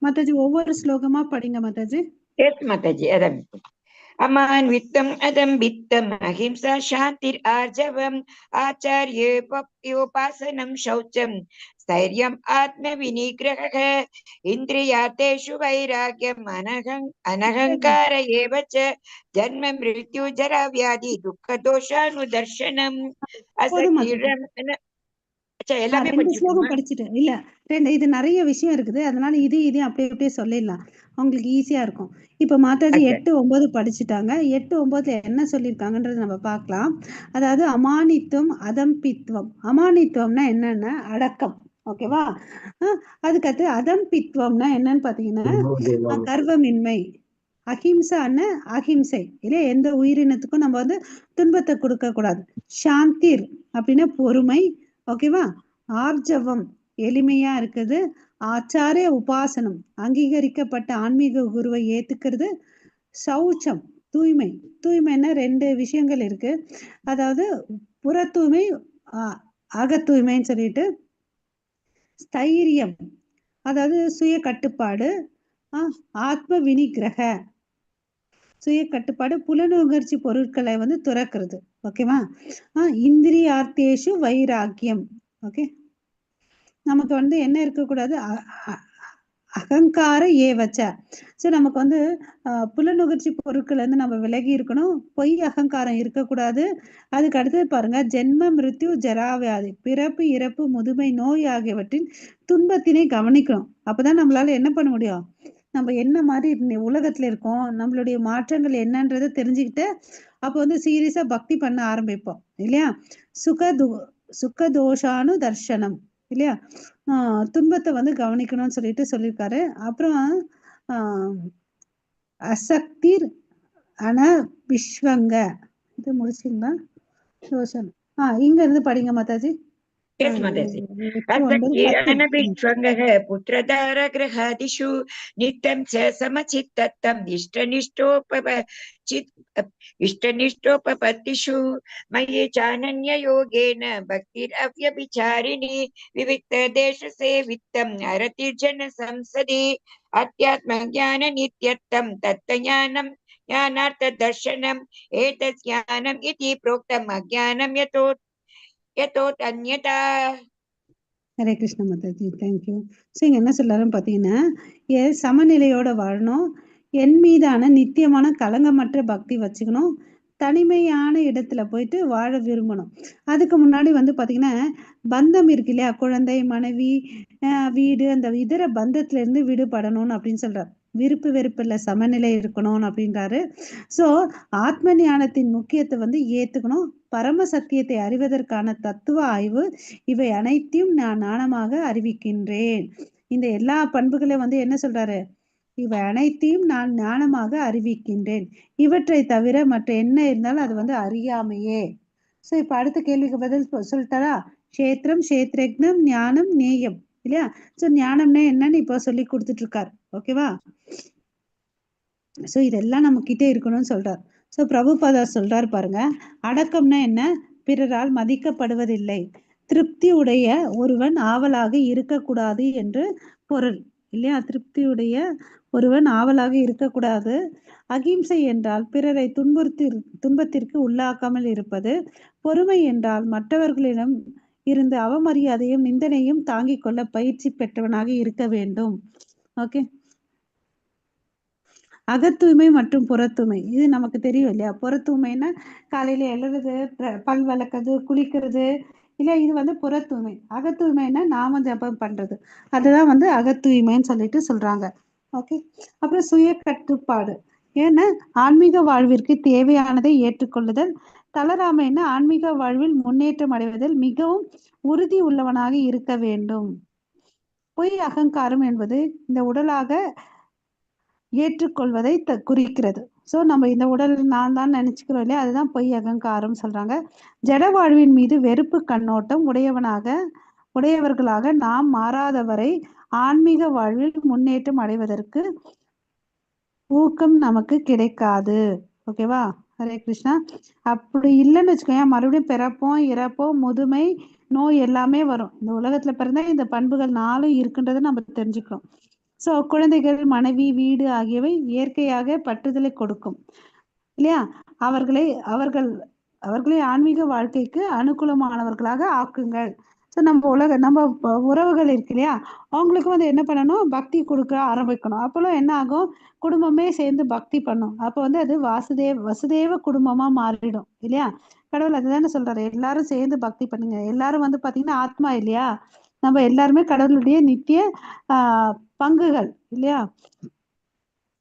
Speaker 1: மாதாஜி? ஒவ்வொரு ஸ்லோகமா படிங்க மாதாஜி.
Speaker 2: எஸ் மாதாஜி. அதான் அமான்வித்தம் அதம்பித்தம் அஹிம்சா சாந்திர் ஆர்ஜவம் ஆச்சார்யோபாசனம் சௌச்சம் ஸ்தைர்யம் ஆத்ம விநிகிரக இந்திரியார்த்தேஷு வைராக்யம் அனகங்கார ஏவச்ச ஜன்ம மிருத்யு ஜரா வியாதி துக்க தோஷானுதர்ஷனம் அசகீரம். எல்லாமே
Speaker 1: 2 ஸ்லோகம் படிச்சுட்டு இல்ல, இது நிறைய விஷயம் இருக்குது, அதனால இதையும் அப்படியே சொல்லிடலாம், உங்களுக்கு ஈஸியா இருக்கும். இப்ப மாதாஜி 8, 9 படிச்சுட்டாங்க. 8, 9 என்ன சொல்லியிருக்காங்கன்றது நம்ம பார்க்கலாம். அதாவது அமானித்துவம் அதம்பித்துவம். அமானித்துவம்னா என்னன்னா அடக்கம். ஓகேவா? அதுக்கடுத்து அதம்பித்துவம்னா என்னன்னு பாத்தீங்கன்னா கர்வமின்மை. அஹிம்சான்னு அஹிம்சை இல்லையா, எந்த உயிரினத்துக்கும் நம்ம வந்து துன்பத்தை கொடுக்க கூடாது. சாந்திர் அப்படின்னா பொறுமை. ஓகேவா? ஆர்ஜவம் எளிமையா இருக்குது. ஆச்சாரிய உபாசனம் அங்கீகரிக்கப்பட்ட ஆன்மீக குருவை ஏத்துக்கிறது. சௌச்சம் தூய்மை. தூய்மைன்னா 2 விஷயங்கள் இருக்கு, அதாவது புற தூய்மை அக தூய்மைன்னு சொல்லிட்டு. ஸ்தைரியம் அதாவது சுய கட்டுப்பாடு. ஆத்ம வினிகிரக சுய கட்டுப்பாடு, புலனுணர்ச்சி பொருட்களை வந்து துறக்கிறது. ஓகேவா? இந்திரியார்த்தேஷு வைராக்கியம். ஓகே, நமக்கு வந்து என்ன இருக்கக்கூடாது, அகங்கார ஏவச்ச. ஸோ நமக்கு வந்து புலனுகர்ச்சி பொருட்கள் வந்து நம்ம விலகி இருக்கணும். பொய் அகங்காரம் இருக்கக்கூடாது. அதுக்கு அடுத்தது பாருங்க, ஜென்ம மிருத்யு ஜராவியாதி, பிறப்பு இறப்பு முதுமை நோய் ஆகியவற்றின் துன்பத்தினை கவனிக்கணும். அப்பதான் நம்மளால என்ன பண்ண முடியும், நம்ம என்ன மாதிரி உலகத்துல இருக்கோம், நம்மளுடைய மாற்றங்கள் என்னன்றதை தெரிஞ்சுக்கிட்டு அப்போ வந்து சீரியஸா பக்தி பண்ண ஆரம்பிப்போம் இல்லையா. சுகதோஷானு தர்ஷனம் இல்லையா, துன்பத்தை வந்து கவனிக்கணும்னு சொல்லியிருக்காரு. அப்புறம் அசக்திர் அனவிஸ்வங்க, இது முடிச்சிங்களா? தோஷம். இங்க இருந்து படிங்க மாதாஜி.
Speaker 2: अनभिष्वङ्गः पुत्रधारगृहादिषु नित्यं च समचित्तत्वम् इष्टनिष्ठोपपत्तिषु मयि चानन्ययोगेन भक्तिरव्यभिचारिणी विविक्तदेशसेवित्वम् हरतिर्जन संसदि अध्यात्मज्ञाननित्यत्वं तत्त्वज्ञानं ज्ञानार्थदर्शनम् एतत् ज्ञानम् इति प्रोक्तम् अज्ञानं
Speaker 1: ஹரே கிருஷ்ண மாதாஜி, தேங்க்யூ. ஸோ இங்க என்ன சொல்றாருன்னு பார்த்தீங்கன்னா, சமநிலையோட வாழணும், என் மீதான நித்தியமான கலங்கமற்ற பக்தி வச்சுக்கணும், தனிமையான இடத்துல போயிட்டு வாழ விரும்பணும். அதுக்கு முன்னாடி வந்து பார்த்தீங்கன்னா பந்தம் இருக்கு இல்லையா, குழந்தை மனைவி வீடு, அந்த இதர பந்தத்துல இருந்து விடுபடணும்னு அப்படின்னு சொல்றாரு. விருப்பு வெறுப்பு இல்லை, சமநிலை இருக்கணும் அப்படின்றாரு. ஸோ ஆத்ம ஞானத்தின் முக்கியத்தை வந்து ஏத்துக்கணும். பரம சத்தியத்தை அறிவதற்கான தத்துவ ஆய்வு இவை அனைத்தையும் நான் ஞானமாக அறிவிக்கின்றேன். இந்த எல்லா பண்புகளையும் வந்து என்ன சொல்றாரு, இவை அனைத்தையும் நான் ஞானமாக அறிவிக்கின்றேன், இவற்றை தவிர மற்ற என்ன இருந்தாலும் அது வந்து அறியாமையே. ஸோ இப்ப அடுத்த கேள்விக்கு பதில் சொல்லிட்டாரா? கஷேத்திரம், கஷேத்ரஜ்ஞம், ஞானம், நேயம் இல்லையா. ஸோ ஞானம்னா என்னன்னு இப்போ சொல்லி கொடுத்துட்டு இருக்காரு. ஓகேவா? ஸோ இதெல்லாம் நம்ம கிட்டே இருக்கணும்னு சொல்றார். ஸோ பிரபுபாதா சொல்றாரு பாருங்க, அடக்கம்னா என்ன, பிறரால் மதிக்கப்படுவதில்லை, திருப்தி உடைய ஒருவன் ஆவலாக இருக்கக்கூடாது என்று பொருள் இல்லையா. திருப்தியுடைய ஒருவன் ஆவலாக இருக்கக்கூடாது. அகிம்சை என்றால் பிறரை துன்பத்திற்கு உள்ளாக்காமல் இருப்பது. பொறுமை என்றால் மற்றவர்களிடம் இருந்து அவமரியாதையும் நிந்தனையும் தாங்கிக் கொள்ள பயிற்சி பெற்றவனாக இருக்க வேண்டும். ஓகே, அகத்தூய்மை மற்றும் புறத்தூய்மை இது நமக்கு தெரியும் இல்லையா. புறத்தூய்மைன்னா காலையில எழுறது, பல் வளர்க்கறது, குளிக்கிறது இல்லையா, இது வந்து புறத்தூய்மை. அகத்தூய்மைன்னா நாம ஜபம் பண்றது, அதுதான் வந்து அகத்தூய்மைன்னு சொல்லிட்டு சொல்றாங்க. ஓகே, அப்புறம் சுய கட்டுப்பாடு. ஏன்னா ஆன்மீக வாழ்விற்கு தேவையானதை ஏற்றுக்கொள்ளுதல். தளராமைன்னா ஆன்மீக வாழ்வில் முன்னேற்றம் அடைவதில் மிகவும் உறுதி உள்ளவனாக இருக்க வேண்டும். பொய் அகங்காரம் என்பது இந்த உடலாக ஏற்றுக்கொள்வதை குறிக்கிறது. ஸோ நம்ம இந்த உடல் நான் தான் நினைச்சுக்கிறோம் இல்லையா, அதுதான் பொய் அகங்காரம் சொல்றாங்க. ஜட வாழ்வின் மீது வெறுப்பு கண்ணோட்டம் உடையவர்களாக நாம் மாறாதவரை ஆன்மீக வாழ்வில் முன்னேற்றம் அடைவதற்கு ஊக்கம் நமக்கு கிடைக்காது. ஓகேவா? ஹரே கிருஷ்ணா. அப்படி இல்லைன்னு வச்சுக்கோயேன், மறுபடியும் பிறப்போம், இறப்போம், முதுமை, நோய் எல்லாமே வரும். இந்த உலகத்துல பிறந்தா இந்த பண்புகள் 4 இருக்குன்றதை நம்ம தெரிஞ்சுக்கணும். ஸோ குழந்தைகள், மனைவி, வீடு ஆகியவை இயற்கையாக பற்றுதலை கொடுக்கும் இல்லையா? அவர்களை ஆன்மீக வாழ்க்கைக்கு அனுகூலமானவர்களாக ஆக்குங்கள். ஸோ நம்ம உறவுகள் இருக்கு இல்லையா, அவங்களுக்கு வந்து என்ன பண்ணணும், பக்தி கொடுக்க ஆரம்பிக்கணும். அப்போல்லாம் என்ன ஆகும், குடும்பமே சேர்ந்து பக்தி பண்ணும். அப்போ வந்து அது வசுதேவ குடும்பமா மாறிடும் இல்லையா? கடவுள் அதுதானே சொல்றாரு, எல்லாரும் சேர்ந்து பக்தி பண்ணுங்க. எல்லாரும் வந்து பாத்தீங்கன்னா ஆத்மா இல்லையா, நம்ம எல்லாருமே கடவுளுடைய நித்திய பங்குகள் இல்லையா?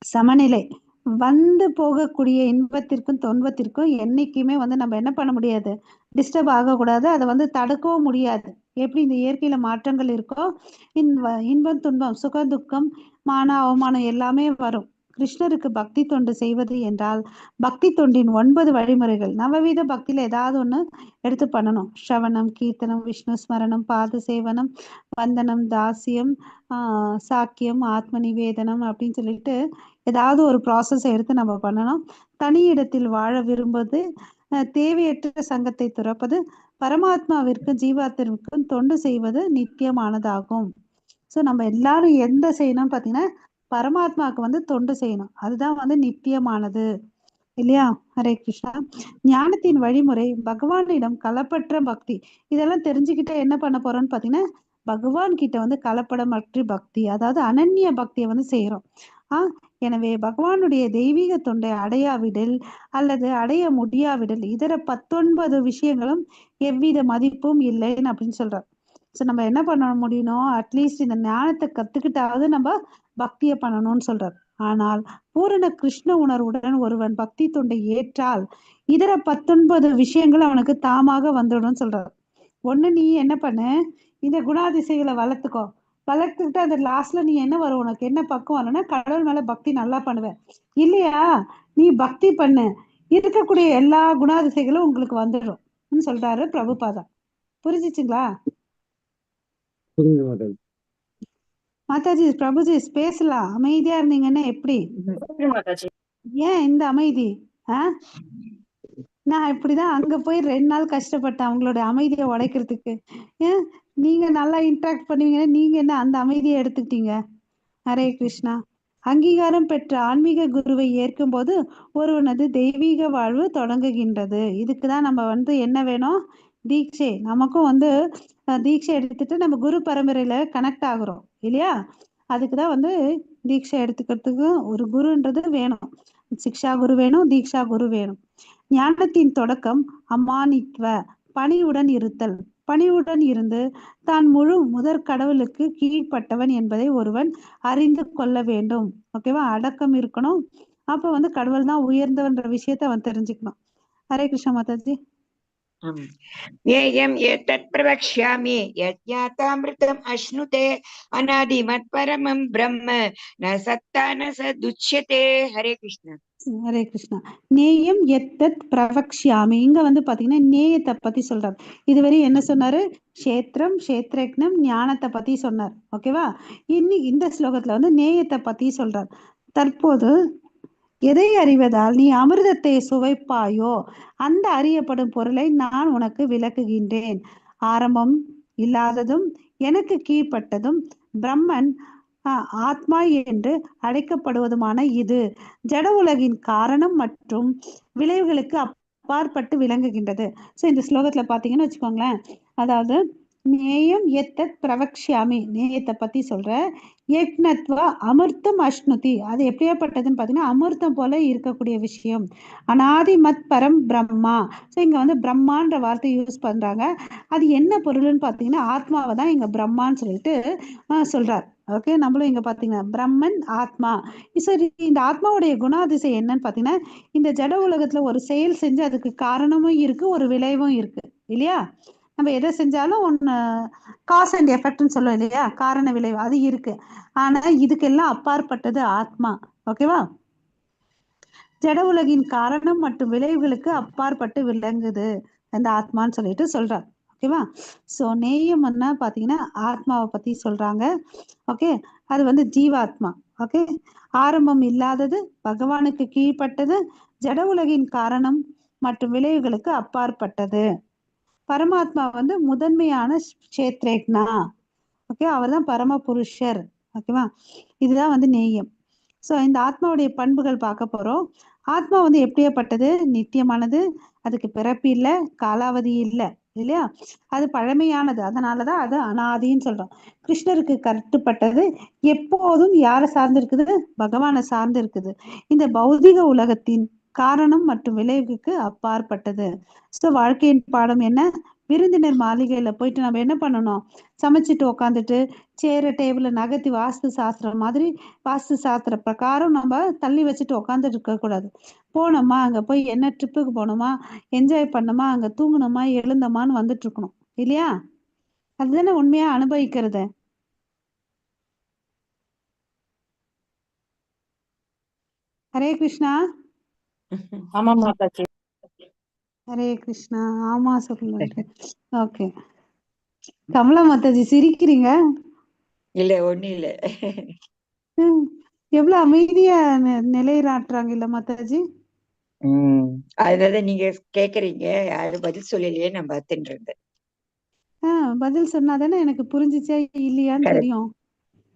Speaker 1: சமநிலை. வந்து போகக்கூடிய இன்பத்திற்கும் துன்பத்திற்கும் என்னைக்குமே வந்து நம்ம என்ன பண்ண முடியாது, டிஸ்டர்ப் ஆகக்கூடாது. அதை வந்து தடுக்கவும் முடியாது. எப்படி இந்த இயற்கையில மாற்றங்கள் இருக்கோ, இன்பம் துன்பம், சுக துக்கம், மான அவமானம் எல்லாமே வரும். கிருஷ்ணருக்கு பக்தி தொண்டு செய்வது என்றால் பக்தி தொண்டின் 9 வழிமுறைகள். நவவீத பக்தியில ஏதாவது ஒண்ணு எடுத்து பண்ணணும். ஸ்ரவணம், கீர்த்தனம், விஷ்ணு ஸ்மரணம், பாத சேவனம், வந்தனம், தாசியம், சாக்கியம், ஆத்ம நிவேதனம் அப்படின்னு சொல்லிட்டு ஏதாவது ஒரு ப்ராசஸை எடுத்து நம்ம பண்ணணும். தனி இடத்தில் வாழ விரும்புவது, தேவையற்ற சங்கத்தை துறப்பது, பரமாத்மாவிற்கும் ஜீவாத்திற்கும் தொண்டு செய்வது நித்தியமானதாகும். ஸோ நம்ம எல்லாரும் எந்த செய்யணும்னு பார்த்தீங்கன்னா, பரமாத்மாவுக்கு வந்து தொண்டு செய்யணும். அதுதான் வந்து நித்தியமானது இல்லையா? ஹரே கிருஷ்ணா. ஞானத்தின் வழிமுறை பகவானிடம் களப்பற்ற பக்தி. இதெல்லாம் தெரிஞ்சுக்கிட்டே என்ன பண்ண போறோம்னு பார்த்தீங்கன்னா, பகவான் கிட்ட வந்து கலப்படமற்ற பக்தி, அதாவது அனன்ய பக்தியை வந்து செய்யறோம். எனவே பகவானுடைய தெய்வீக தொண்டை அடையாவிடில் அல்லது அடைய முடியாவிடில் இதர 19 விஷயங்களும் எவ்வித மதிப்பும் இல்லைன்னு அப்படின்னு சொல்றார். ஸோ நம்ம என்ன பண்ண முடியணும், அட்லீஸ்ட் இந்த ஞானத்தை கத்துக்கிட்டாவது நம்ம பக்தியை பண்ணணும்னு சொல்றார். ஆனால் பூரண கிருஷ்ண உணர்வுடன் ஒருவன் பக்தி தொண்டை ஏற்றால் இதர 19 விஷயங்கள் அவனுக்கு தாமாக வந்துடும் சொல்றார். ஒண்ணு, நீ என்ன பண்ணு, இந்த குணாதிசைகளை வளர்த்துக்கிட்டு அந்த லாஸ்ட்ல நீ என்ன வரும், உனக்கு என்ன பக்கம் வரணும்னா கடவுள் மேல பக்தி நல்லா பண்ணுவ இல்லையா? நீ பக்தி பண்ணு, இருக்கக்கூடிய எல்லா குணாதிசைகளும் உங்களுக்கு வந்துடும் சொல்றாரு பிரபுபாதா. புரிஞ்சிச்சுங்களா மாதாஜி? பிரபுஜி பேசலாம், அமைதியா இருந்தீங்கன்னா எப்படி? ஏன் இந்த அமைதி? நான் இப்படிதான் அங்க போய் 2 நாள் கஷ்டப்பட்டேன் அவங்களோட அமைதியை உடைக்கிறதுக்கு. ஏன் நீங்க நல்லா இன்ட்ராக்ட் பண்ணுவீங்கன்னா நீங்க என்ன அந்த அமைதியை எடுத்துக்கிட்டீங்க? ஹரே கிருஷ்ணா. அங்கீகாரம் பெற்ற ஆன்மீக குருவை ஏற்கும் போது ஒருவனது தெய்வீக வாழ்வு தொடங்குகின்றது. இதுக்குதான் நம்ம வந்து என்ன வேணும், தீட்சை. நமக்கும் வந்து தீட்சை எடுத்துட்டு நம்ம குரு பரம்பரையில கனெக்ட் ஆகுறோம் இல்லையா? அதுக்குதான் வந்து தீட்சை எடுத்துக்கிறதுக்கு ஒரு குருன்றது வேணும். சிக்ஷா குரு வேணும், தீக்ஷா குரு வேணும். ஞானத்தின் தொடக்கம் அமானித்வ, பணிவுடன் இருத்தல். பணிவுடன் இருந்து தான் முழு முதற் கடவுளுக்கு கீழ்ப்பட்டவன் என்பதை ஒருவன் அறிந்து கொள்ள வேண்டும். ஓகேவா? அடக்கம் இருக்கணும். அப்ப வந்து கடவுள் தான் உயர்ந்தவன்ற விஷயத்த அவன் தெரிஞ்சுக்கணும். ஹரே கிருஷ்ண மாதாஜி.
Speaker 2: ஏயம் ஏதத் பிரவக்ஷ்யாமி யஜ்ஞாதாமிருதம் அஷ்ணுதே அநாதிமத் பரமம் பிரம்ம ந சத்தா ந சதுச்யதே. ஹரே கிருஷ்ணா.
Speaker 1: ஹரே கிருஷ்ணா. நேயம் எத்தத் பிரவக்ஷ்யாமி, இங்க வந்து பாத்தீங்கன்னா நேயத்தை பத்தி சொல்றாரு. இதுவரை என்ன சொன்னாரு, கஷேத்திரம், கஷேத்ரஜ்ஞம், ஞானத்தை பத்தி சொன்னார். ஓகேவா? இன்னைக்கு இந்த ஸ்லோகத்துல வந்து நேயத்தை பத்தி சொல்றார். தற்போது எதை அறிவதால் நீ அமிர்தத்தை சுவைப்பாயோ அந்த அறியப்படும் பொருளை நான் உனக்கு விளக்குகின்றேன். ஆரம்பம் இல்லாததும் எனக்கு கீழ்ப்பட்டதும் பிரம்மன் ஆத்மா என்று அழைக்கப்படுவதுமான இது ஜட உலகின் காரணம் மற்றும் விளைவுகளுக்கு அப்பாற்பட்டு விளங்குகின்றது. ஸோ இந்த ஸ்லோகத்துல பாத்தீங்கன்னு வச்சுக்கோங்களேன், அதாவது நேயம் எத்தத் பிரவக்ஷ்யாமி, நேயத்தை பத்தி சொல்ற. யக்னத்வா அமிர்தம் அஷ்ணுதி, அது எப்படியாப்பட்டதுன்னு பாத்தீங்கன்னா அமிர்தம் போல இருக்கக்கூடிய விஷயம். அநாதி மத் பரம் பிரம்மா. ஸோ இங்க வந்து பிரம்மான்ற வார்த்தை யூஸ் பண்றாங்க. அது என்ன பொருள்னு பாத்தீங்கன்னா ஆத்மாவை தான் இங்க பிரம்மான்னு சொல்லிட்டு சொல்றார். ஓகே, நம்மளும் இங்க பாத்தீங்கன்னா பிரம்மன் ஆத்மா. சரி, இந்த ஆத்மாவுடைய குணாதிசை என்னன்னு பாத்தீங்கன்னா, இந்த ஜட உலகத்துல ஒரு செயல் செஞ்சு அதுக்கு காரணமும் இருக்கு, ஒரு விளைவும் இருக்கு இல்லையா? நம்ம எதை செஞ்சாலும் ஒன்று காஸ் அண்ட் எஃபெக்ட்னு சொல்லுவோம் இல்லையா, காரண விளைவு, அது இருக்கு. ஆனா இதுக்கெல்லாம் அப்பாற்பட்டது ஆத்மா. ஓகேவா? ஜட உலகின் காரணம் மற்றும் விளைவுகளுக்கு அப்பாற்பட்டு விளங்குது அந்த ஆத்மான்னு சொல்லிட்டு சொல்றார். ஓகேவா? ஸோ நேயம்னா பார்த்தீங்கன்னா ஆத்மாவை பத்தி சொல்றாங்க. ஓகே, அது வந்து ஜீவாத்மா. ஓகே, ஆரம்பம் இல்லாதது, பகவானுக்கு கீழ்ப்பட்டது, ஜட உலகின் காரணம் மற்றும் விளைவுகளுக்கு அப்பாற்பட்டது. பரமாத்மா வந்து முதன்மையான க்ஷேத்ரேக்னா. ஓகே, அவர் தான் பரம புருஷர். ஓகேவா, இதுதான் வந்து நேயம். ஸோ இந்த ஆத்மாவுடைய பண்புகள் பார்க்க போறோம். ஆத்மா வந்து எப்படியாப்பட்டது? நித்தியமானது, அதுக்கு பிறப்பு இல்லை, காலாவதி இல்லை, இல்லையா? அது பழமையானது, அதனாலதான் அது அனாதின்னு சொல்றோம். கிருஷ்ணருக்கு கட்டுப்பட்டது, எப்போதும் யாரை சார்ந்து இருக்குது? பகவானை சார்ந்து இருக்குது. இந்த பௌதிக உலகத்தின் காரணம் மற்றும் விளைவுக்கு அப்பாற்பட்டது. ஸோ வாழ்க்கையின் பாடம் என்ன? விருந்தினர் மாளிகையில போயிட்டு நம்ம என்ன பண்ணணும்? சமைச்சிட்டு உக்காந்துட்டு சேர டேபிள நகர்த்தி வாஸ்து சாஸ்திரம் மாதிரி வாஸ்து சாஸ்திர பிரகாரம் நம்ம தள்ளி வச்சுட்டு உக்காந்துட்டு இருக்க கூடாது. போனோமா, அங்க போய் என்ன ட்ரிப்புக்கு போனோமா, என்ஜாய் பண்ணோமா, அங்க தூங்கணுமா, எழுந்தோமான்னு வந்துட்டு இருக்கணும், இல்லையா? அதுதானே உண்மையா அனுபவிக்கிறது. ஹரே கிருஷ்ணா.
Speaker 5: ஆமா மாதாஜி.
Speaker 1: ஹரே கிருஷ்ணா. ஆமா சொல்லுங்க. ஓகே, கமலா மாதாஜி சிரிக்கிறீங்க.
Speaker 2: இல்ல ஒண்ணும் இல்ல.
Speaker 1: எவ்வளவு அமைதியா நிலைநாட்டுறாங்க இல்ல மாதாஜி?
Speaker 2: அதனால நீங்க கேக்குறீங்க, யாரும் பதில் சொல்லலையே, நான் பார்த்துட்டு இருந்தேன்.
Speaker 1: பதில் சொன்னாதானே எனக்கு புரிஞ்சுச்சா இல்லையான்னு தெரியும்.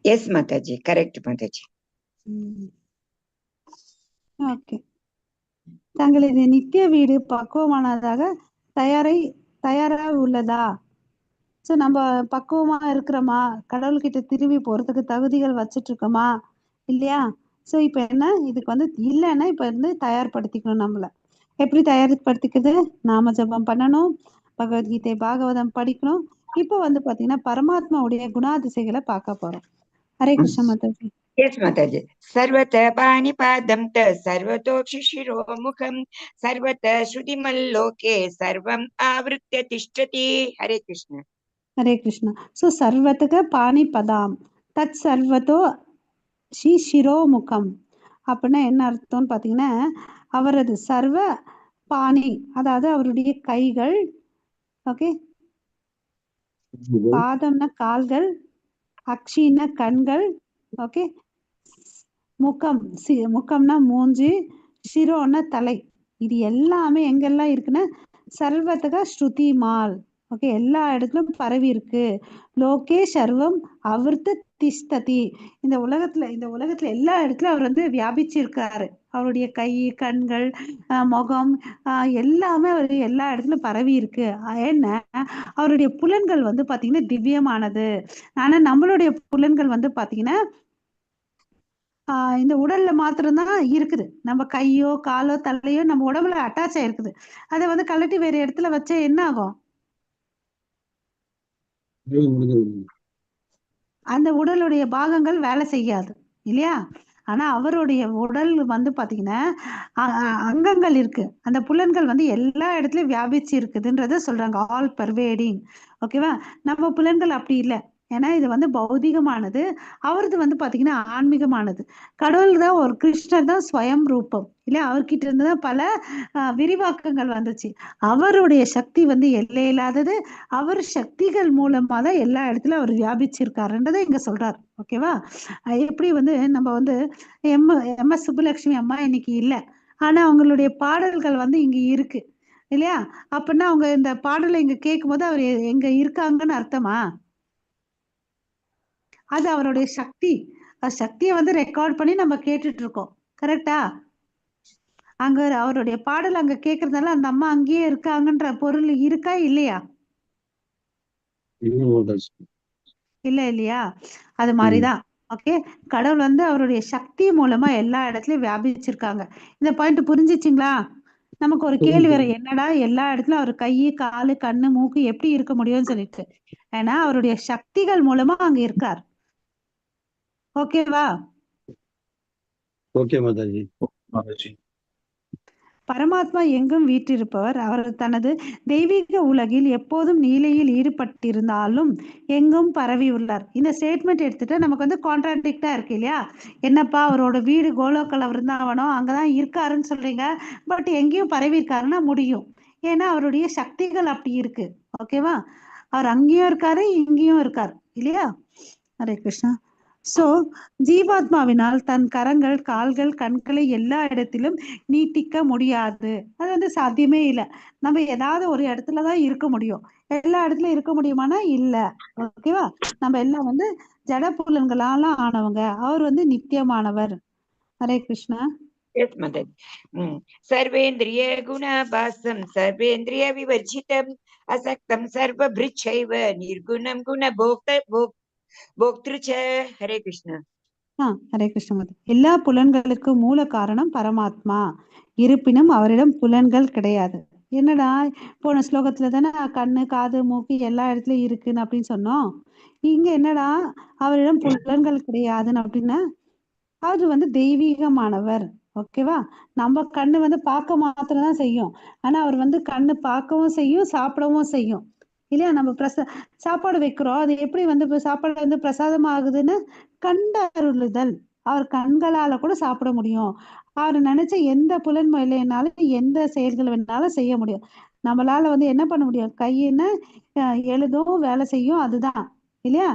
Speaker 2: எஸ் மாதாஜி, கரெக்ட் மாதாஜி.
Speaker 1: ஓகே, தங்களது நித்திய வீடு பக்குவமானதாக தயாராக உள்ளதா? ஸோ நம்ம பக்குவமா இருக்கிறோமா? கடவுள்கிட்ட திரும்பி போறதுக்கு தகுதிகள் வச்சுட்டு இருக்கோமா, இல்லையா? ஸோ இப்ப என்ன, இதுக்கு வந்து இல்லைன்னா இப்ப இருந்து தயார்படுத்திக்கணும். நம்மள எப்படி தயார்படுத்திக்கிறது? நாம ஜபம் பண்ணணும், பகவத்கீதை பாகவதம் படிக்கணும். இப்போ வந்து பாத்தீங்கன்னா பரமாத்மாவுடைய குணாதிசைகளை பார்க்க போறோம். ஹரே கிருஷ்ண மாதாஜி.
Speaker 2: எஸ் மாதாஜி. சர்வத பாணிபாதம் த சர்வதோக்ஷி சிரோமுகம் சர்வத ஸ்ருதிமல்லோகே சர்வம் ஆவருத்திய திஷ்டதி. ஹரே கிருஷ்ண.
Speaker 1: ஹரே கிருஷ்ணா. ஸோ சர்வத்துக்கு பாணிபதாம் தத் சர்வதோ சிரோமுகம் அப்படின்னா என்ன அர்த்தம்னு பார்த்தீங்கன்னா, அவரது சர்வ பாணி, அதாவது அவருடைய கைகள், ஓகே, பாதம்னா கால்கள், அக்ஷின்னா கண்கள், ஓகே, முகம்னா மூஞ்சி, சிரோன்னா தலை. இது எல்லாமே எங்கெல்லாம் இருக்குன்னா சர்வத்தக ஸ்ருதி மால், ஓகே, எல்லா இடத்துலயும் பரவி இருக்கு. லோகே சர்வம் அவர்த்த திஷ்டதி, இந்த உலகத்துல எல்லா இடத்துலயும் அவர் வந்து வியாபிச்சு இருக்காரு. அவருடைய கை, கண்கள், முகம், எல்லாமே அவர் எல்லா இடத்துலயும் பரவி இருக்கு. ஏன்னா அவருடைய புலன்கள் வந்து பாத்தீங்கன்னா திவ்யமானது. ஆனா நம்மளுடைய புலன்கள் வந்து பாத்தீங்கன்னா இந்த உடல்ல மாத்திரம்தான் இருக்குது. நம்ம கையோ காலோ தலையோ நம்ம உடம்புல அட்டாச் ஆயிருக்குது. அதை வந்து கழட்டி வேற இடத்துல வச்சா என்ன ஆகும்? அந்த உடலுடைய பாகங்கள் வேலை செய்யாது, இல்லையா? ஆனா அவருடைய உடல் வந்து பாத்தீங்கன்னா அங்கங்கள் இருக்கு, அந்த புலன்கள் வந்து எல்லா இடத்துலயும் வியாபிச்சு இருக்குதுன்றத சொல்றாங்க, ஆல் பர்வேடிங். ஓகேவா? நம்ம புலன்கள் அப்படி இல்லை. ஏன்னா இது வந்து பௌதிகமானது, அவரது வந்து பாத்தீங்கன்னா ஆன்மீகமானது. கடவுள் தான், ஒரு கிருஷ்ணர் தான் ஸ்வயம் ரூபம், இல்லையா? அவர்கிட்ட இருந்துதான் பல விரிவாக்கங்கள் வந்துச்சு. அவருடைய சக்தி வந்து எல்லை இல்லாதது. அவர் சக்திகள் மூலமா தான் எல்லா இடத்துலயும் அவர் வியாபிச்சிருக்காருன்றதை இங்க சொல்றாரு. ஓகேவா? எப்படி வந்து நம்ம வந்து எம்.எஸ். சுப்புலட்சுமி அம்மா இன்னைக்கு இல்லை, ஆனா அவங்களுடைய பாடல்கள் வந்து இங்க இருக்கு, இல்லையா? அப்படின்னா அவங்க இந்த பாடலை இங்க கேட்கும் போது அவர் எங்க இருக்காங்கன்னு அர்த்தமா? அது அவருடைய சக்தி. சக்தியை வந்து ரெக்கார்ட் பண்ணி நம்ம கேட்டுட்டு இருக்கோம், கரெக்டா? அங்க அவருடைய பாடல் அங்க கேட்கறதுனால அந்த அம்மா அங்கேயே இருக்காங்கன்ற பொருள் இருக்கா இல்லையா? இல்லையா? அது மாதிரிதான். ஓகே, கடவுள் வந்து அவருடைய சக்தி மூலமா எல்லா இடத்துலயும் வியாபிச்சிருக்காங்க. இந்த பாயிண்ட் புரிஞ்சிச்சுங்களா? நமக்கு ஒரு கேள்வி வேற, என்னடா எல்லா இடத்துலயும் அவர் கை, காலு, கண்ணு, மூக்கு எப்படி இருக்க முடியும்னு சொல்லிட்டு. ஏன்னா அவருடைய சக்திகள் மூலமா அங்க இருக்கார். ஓகேவா?
Speaker 3: ஓகே மாதாஜி.
Speaker 4: மாதாஜி.
Speaker 1: பரமாத்மா எங்கும் வீற்றிருப்பவர். அவர் தனது தெய்வீக உலகில் எப்போதும் நீலையில் ஈடுபட்டிருந்தாலும் எங்கும் பரவி உள்ளார். இந்த ஸ்டேட்மெண்ட் எடுத்துட்டு நமக்கு வந்து கான்ட்ராடிக்டா இருக்கு, இல்லையா? என்னப்பா அவரோட வீடு கோலோக்கல விருந்தாவனம் அங்கதான் இருக்காருன்னு சொல்றீங்க, பட் எங்கேயும் பரவி இருக்காருன்னா முடியும். ஏன்னா அவருடைய சக்திகள் அப்படி இருக்கு. ஓகேவா? அவர் அங்கேயும் இருக்காரு, இங்கேயும் இருக்காரு, இல்லையா? ஹரே கிருஷ்ணா. சோ ஜீவாத்மாவினால் தன் கரங்கள், கால்கள், கண்களை எல்லா இடத்திலும் நீட்டிக்க முடியாது. அது வந்து சாத்தியமே இல்லை. நம்ம ஏதாவது ஒரு இடத்துலதான் இருக்க முடியும். எல்லா இடத்துலயும் இருக்க முடியுமானா இல்ல. ஓகேவா? நம்ம எல்லாம் வந்து ஜட புலன்களால ஆனவங்க. அவர் வந்து நித்தியமானவர். ஹரே கிருஷ்ணா.
Speaker 2: Yes, Mother. सर्वेन्द्रिय गुणाभासं सर्वेन्द्रिय विवर्जितं असक्तं सर्वभृच्छैव निर्गुणं गुणभोक्तृ च. हरे कृष्ण.
Speaker 1: ஹரே கிருஷ்ண. எல்லா புலன்களுக்கும் மூல காரணம் பரமாத்மா. இருப்பினும் அவரிடம் புலன்கள் கிடையாது. என்னடா, போன ஸ்லோகத்துல தானே கண்ணு, காது, மூக்கு எல்லா இடத்துலயும் இருக்குன்னு அப்படின்னு சொன்னோம். இங்க என்னடா அவரிடம் புலன்கள் கிடையாதுன்னு அப்படின்னா, அவர் வந்து தெய்வீகமானவர். ஓகேவா? நம்ம கண்ணு வந்து பார்க்க மாத்திரம் தான் செய்யும். ஆனா அவர் வந்து கண்ணு பார்க்கவும் செய்யும், சாப்பிடவும் செய்யும். இல்லையா? நம்ம சாப்பாடு வைக்கிறோம். அது எப்படி வந்து சாப்பாடு வந்து பிரசாதம் ஆகுதுன்னு கண்டருளுதல். அவர் கண்களால கூட சாப்பிட முடியும். அவர் நினைச்ச எந்த புலன் இல்லைனாலும் எந்த செயல்கள் வேணாலும் செய்ய முடியும். நம்மளால வந்து என்ன பண்ண முடியும்? கையின்னு எழுதும், வேலை செய்யும், அதுதான். இல்லையா?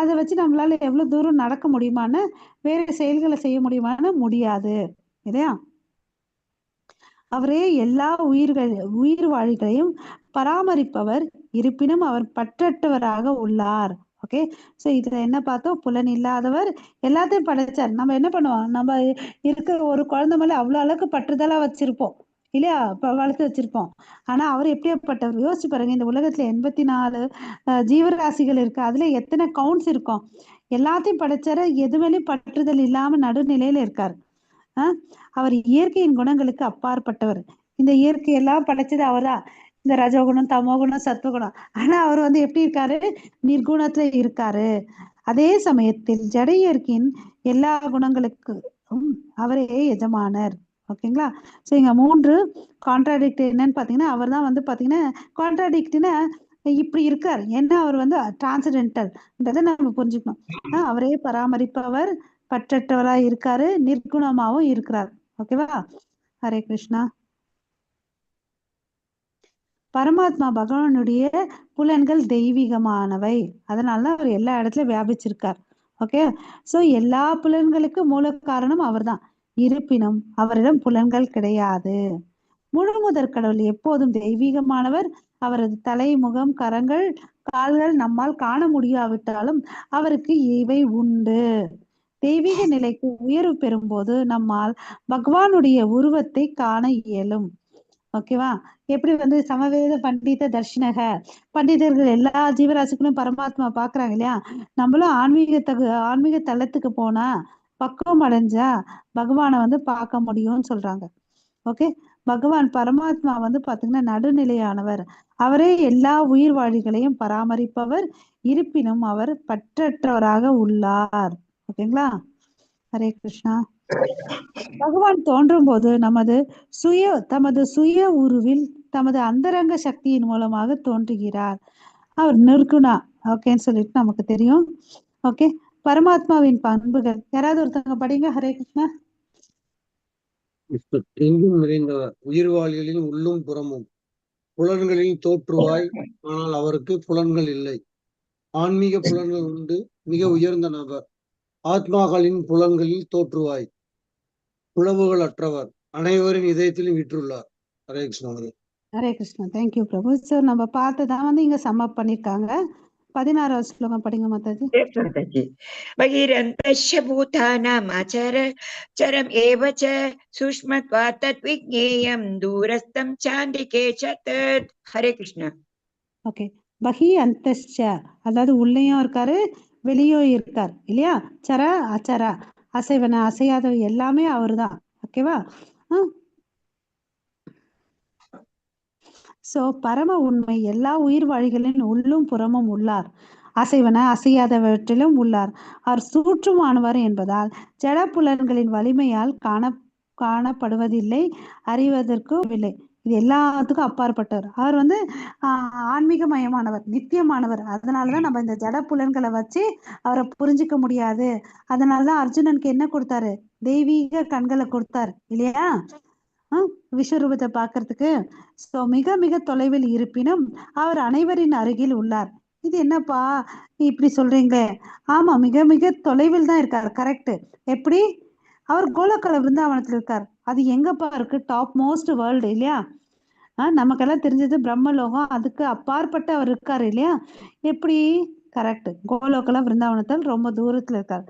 Speaker 1: அதை வச்சு நம்மளால எவ்வளவு தூரம் நடக்க முடியுமான்னு, வேற செயல்களை செய்ய முடியுமான்னு முடியாது. இல்லையா? அவரே எல்லா உயிர் வாழிகளையும் பராமரிப்பவர். இருப்பினும் அவர் பற்றற்றவராக உள்ளார். ஓகே, சோ இதுல என்ன பார்த்தோம்? புலன் இல்லாதவர், எல்லாத்தையும் படைச்சார். நம்ம என்ன பண்ணுவோம்? நம்ம இருக்கிற ஒரு குழந்தை மேல அவ்வளவு அளவுக்கு பற்றுதலா வச்சிருப்போம், இல்லையா? வளர்த்து வச்சிருப்போம். ஆனா அவர் எப்படியாப்பட்டவர்? யோசிச்சு பாருங்க. இந்த உலகத்துல 84 ஜீவராசிகள் இருக்கு. அதுல எத்தனை கவுண்ட்ஸ் இருக்கும்? எல்லாத்தையும் படைச்சார, எதுவேலையும் பற்றுதல் இல்லாம நடுநிலையில இருக்காரு. அவர் இயற்கையின் குணங்களுக்கு அப்பாற்பட்டவர். இந்த இயற்கையெல்லாம் படைச்சது அவர்தான். இந்த ரஜோகுணம், தமோகுணம், சத்துவகுணம். ஆனா அவர் வந்து எப்படி இருக்காரு? நிர்குணத்துல இருக்காரு. அதே சமயத்தில் ஜட இயற்கையின் எல்லா குணங்களுக்கும் அவரே எஜமானர். ஓகேங்களா? சோ இங்க 3 கான்ட்ராடிக்ட் என்னன்னு பாத்தீங்கன்னா, அவர் தான் வந்து பாத்தீங்கன்னா கான்ட்ராடிக்ட்னா இப்படி இருக்கார். ஏன்னா அவர் வந்து டிரான்சடென்டல்ன்றதை நம்ம புரிஞ்சுக்கணும். அவரே பராமரிப்பவர், பற்றற்றவரா இருக்காரு, நிர்குணமாவும் இருக்கிறார். ஓகேவா? ஹரே கிருஷ்ணா. பரமாத்மா பகவானுடைய புலன்கள் தெய்வீகமானவை. அதனால அவர் எல்லா இடத்துலயும் வியாபிச்சிருக்கார். ஓகே, சோ எல்லா புலன்களுக்கு மூல காரணம் அவர்தான். இருப்பினும் அவரிடம் புலன்கள் கிடையாது. முழு முதற் கடவுள் எப்போதும் தெய்வீகமானவர். அவரது தலை, முகம், கரங்கள், கால்கள் நம்மால் காண முடியாவிட்டாலும் அவருக்கு இவை உண்டு. தெய்வீக நிலைக்கு உயர்வு பெறும்போது நம்மால் பகவானுடைய உருவத்தை காண இயலும். ஓகேவா? எப்படி வந்து சமவேத பண்டித தர்ஷனக, பண்டிதர்கள் எல்லா ஜீவராசிகளும் பரமாத்மா பாக்குறாங்க இல்லையா? நம்மளும் ஆன்மீக தளத்துக்கு போனா, பக்குவம் அடைஞ்சா பகவானை வந்து பார்க்க முடியும்னு சொல்றாங்க. ஓகே, பகவான் பரமாத்மா வந்து பாத்தீங்கன்னா நடுநிலையானவர். அவரே எல்லா உயிர் வாழிகளையும் பராமரிப்பவர். இருப்பினும் அவர் பற்றற்றவராக உள்ளார். ஓகேங்களா? ஹரே கிருஷ்ணா. பகவான் தோன்றும் போது தமது சுய உருவில் தமது அந்தரங்க சக்தியின் மூலமாக தோன்றுகிறார். அவர் நிர்குணா. ஓகேன்னு சொல்லிட்டு நமக்கு தெரியும். ஓகே, பரமாத்மாவின் பண்புகள் யாராவது ஒருத்தவங்க படிங்க. ஹரே கிருஷ்ணா.
Speaker 3: எங்கும் நிறைந்தவர், உயிர்வாழிகளின் உள்ளும் புறமும், புலன்களில் தோற்றுவாய். ஆனால் அவருக்கு புலன்கள் இல்லை. ஆன்மீக புலன்கள் உண்டு. மிக உயர்ந்த நபர். ஆத்மாக்களின் புலன்களில் தோற்றுவாய். புலவுகள் அற்றவர். அனைவரின் இதயத்திலும் வீற்றுள்ளார். ஹரே கிருஷ்ணா.
Speaker 1: ஹரே கிருஷ்ணா. தேங்க்யூ பிரபு. ஸோ நம்ம பார்த்ததான் வந்து இங்க சம்மப் பண்ணிருக்காங்க. 16வது ஸ்லோகம் படிங்க மாதாஜி.
Speaker 2: बहिरन्तश्च भूतानाम् चरम् एव च सूक्ष्मत्वात् तद्विज्ञेयं दूरस्थं चान्दिके च तत्. हरे कृष्ण.
Speaker 1: ஓகே, பஹி அந்தஸ்ச, அதாவது உள்ளேயும் இருக்காரு, வெளியும் இருக்கார் இல்லையா? சர அச்சர, அசைவன அசையாத எல்லாமே அவர்தான். ஓகேவா? சோ பரம உண்மை எல்லா உயிர் வாழிகளின் உள்ளும் புறமும் உள்ளார். அசைவன அசையாதவற்றிலும் உள்ளார். அவர் சூற்றுமானவர் என்பதால் ஜட புலன்களின் வலிமையால் காணப்படுவதில்லை, அறிவதற்கும் இல்லை. இது எல்லாத்துக்கும் அப்பாற்பட்டவர். அவர் வந்து ஆன்மீகமயமானவர், நித்தியமானவர். அதனாலதான் நம்ம இந்த ஜட புலன்களை வச்சு அவரை புரிஞ்சுக்க முடியாது. அதனாலதான் அர்ஜுனனுக்கு என்ன கொடுத்தாரு? தெய்வீக கண்களை கொடுத்தாரு இல்லையா? விஸ்வரூபத்தை பார்க்கறதுக்கு. சோ மிக மிக தொலைவில் இருப்பினும் அவர் அனைவரின் அருகில் உள்ளார். இது என்னப்பா இப்படி சொல்றீங்களே? ஆமா, மிக மிக தொலைவில் தான் இருக்காரு. கரெக்ட். எப்படி? அவர் கோலோகல விருந்தாவனத்துல இருக்கார். அது எங்கப்பா இருக்கு? டாப் மோஸ்ட் வேர்ல்டு இல்லையா? நமக்கெல்லாம் தெரிஞ்சது பிரம்மலோகம், அதுக்கு அப்பாற்பட்டு அவர் இருக்காரு இல்லையா? எப்படி? கரெக்ட். கோலோகல விருந்தாவனத்தில் ரொம்ப தூரத்துல இருக்காரு.